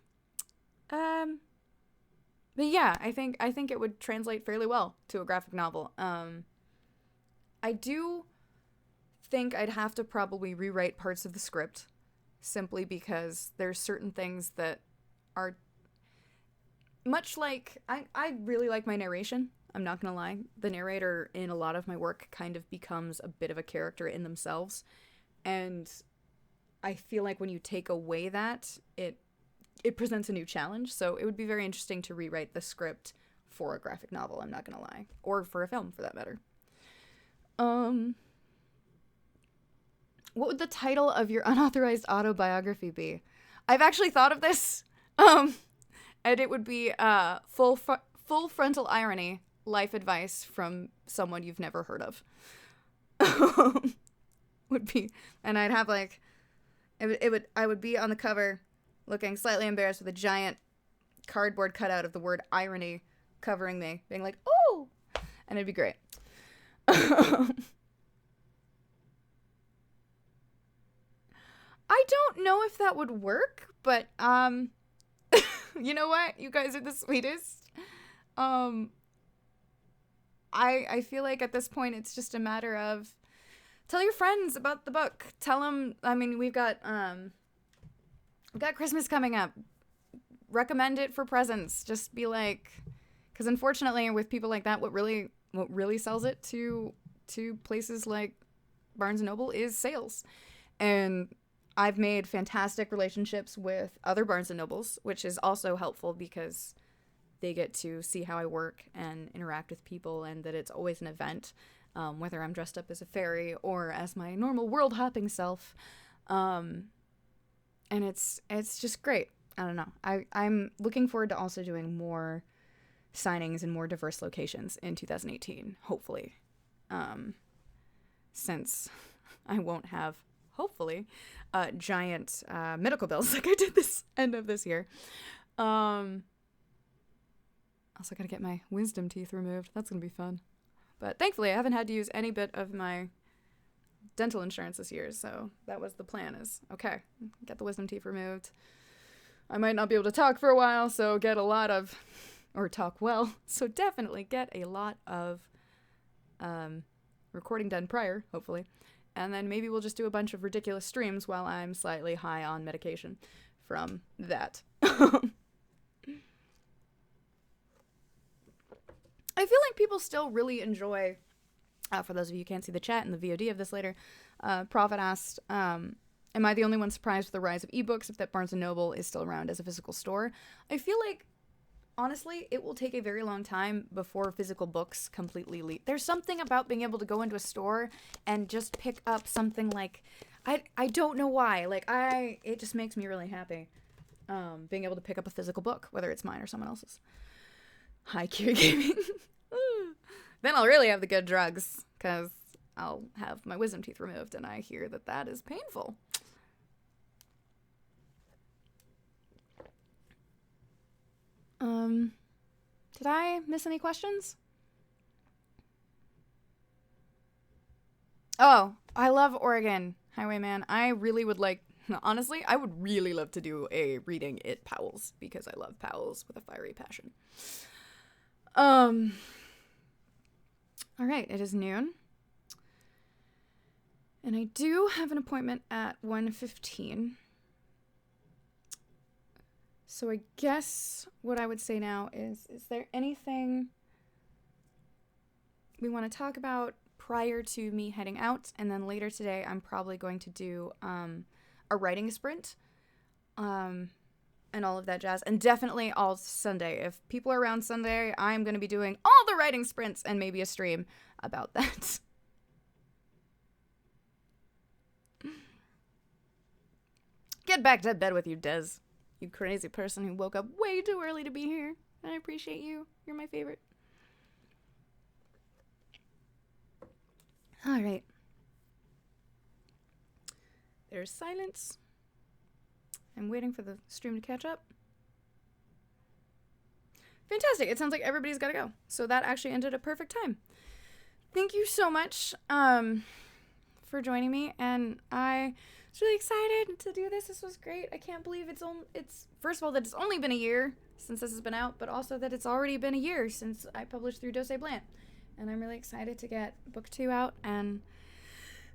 But yeah, I think it would translate fairly well to a graphic novel. I do think I'd have to probably rewrite parts of the script simply because there's certain things that are much like I really like my narration. I'm not gonna lie. The narrator in a lot of my work kind of becomes a bit of a character in themselves. And I feel like when you take away that, it presents a new challenge. So it would be very interesting to rewrite the script for a graphic novel, I'm not gonna lie. Or for a film for that matter. What would the title of your unauthorized autobiography be? I've actually thought of this. And it would be full frontal irony, life advice from someone you've never heard of. Would be, and I'd have like, I would be on the cover, looking slightly embarrassed with a giant cardboard cutout of the word irony covering me, being like, "Oh," and it'd be great. I don't know if that would work, but you know what? You guys are the sweetest. I feel like at this point it's just a matter of tell your friends about the book. Tell them. I mean, we've got Christmas coming up. Recommend it for presents. Just be like, because unfortunately, with people like that, what really sells it to places like Barnes and Noble is sales, and I've made fantastic relationships with other Barnes and Nobles, which is also helpful because they get to see how I work and interact with people, and that it's always an event, whether I'm dressed up as a fairy or as my normal world hopping self. And it's just great. I don't know. I'm looking forward to also doing more signings in more diverse locations in 2018, hopefully. Since I won't have, hopefully, giant medical bills like I did this end of this year. Also gotta get my wisdom teeth removed. That's gonna be fun. But thankfully I haven't had to use any bit of my dental insurance this year, so that was the plan is, okay, get the wisdom teeth removed. I might not be able to talk for a while, so get a lot of, or talk well, so definitely get a lot of recording done prior, hopefully. And then maybe we'll just do a bunch of ridiculous streams while I'm slightly high on medication from that. I feel like people still really enjoy, for those of you who can't see the chat and the VOD of this later, Prophet asked, am I the only one surprised with the rise of ebooks if that Barnes & Noble is still around as a physical store? I feel like, honestly, it will take a very long time before physical books completely leave. There's something about being able to go into a store and just pick up something like, I don't know why, like it just makes me really happy, being able to pick up a physical book, whether it's mine or someone else's. Hi, Kiri Gaming. Then I'll really have the good drugs, because I'll have my wisdom teeth removed, and I hear that that is painful. Did I miss any questions? Oh, I love Oregon Highwayman. I really would like, honestly, I would really love to do a reading It Powells, because I love Powells with a fiery passion. All right, it is noon. And I do have an appointment at 1:15. So I guess what I would say now is there anything we want to talk about prior to me heading out? And then later today, I'm probably going to do a writing sprint. And all of that jazz. And definitely all Sunday. If people are around Sunday, I'm going to be doing all the writing sprints and maybe a stream about that. Get back to bed with you, Des. You crazy person who woke up way too early to be here. I appreciate you. You're my favorite. All right. There's silence. I'm waiting for the stream to catch up. Fantastic. It sounds like everybody's got to go. So that actually ended at perfect time. Thank you so much for joining me. And I was really excited to do this. This was great. I can't believe it's first of all, that it's only been a year since this has been out, but also that it's already been a year since I published through Dose Blanc. And I'm really excited to get book 2 out. And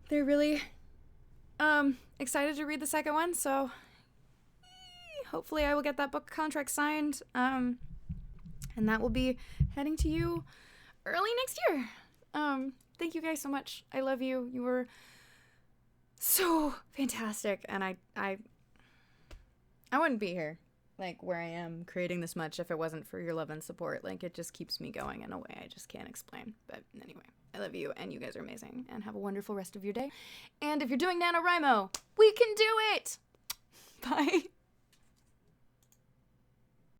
they're really excited to read the second one. So hopefully I will get that book contract signed. And that will be heading to you early next year. Thank you guys so much. I love you. You were so fantastic. And I wouldn't be here, like, where I am creating this much if it wasn't for your love and support. Like, it just keeps me going in a way I just can't explain. But anyway, I love you, and you guys are amazing. And have a wonderful rest of your day. And if you're doing NaNoWriMo, we can do it! Bye.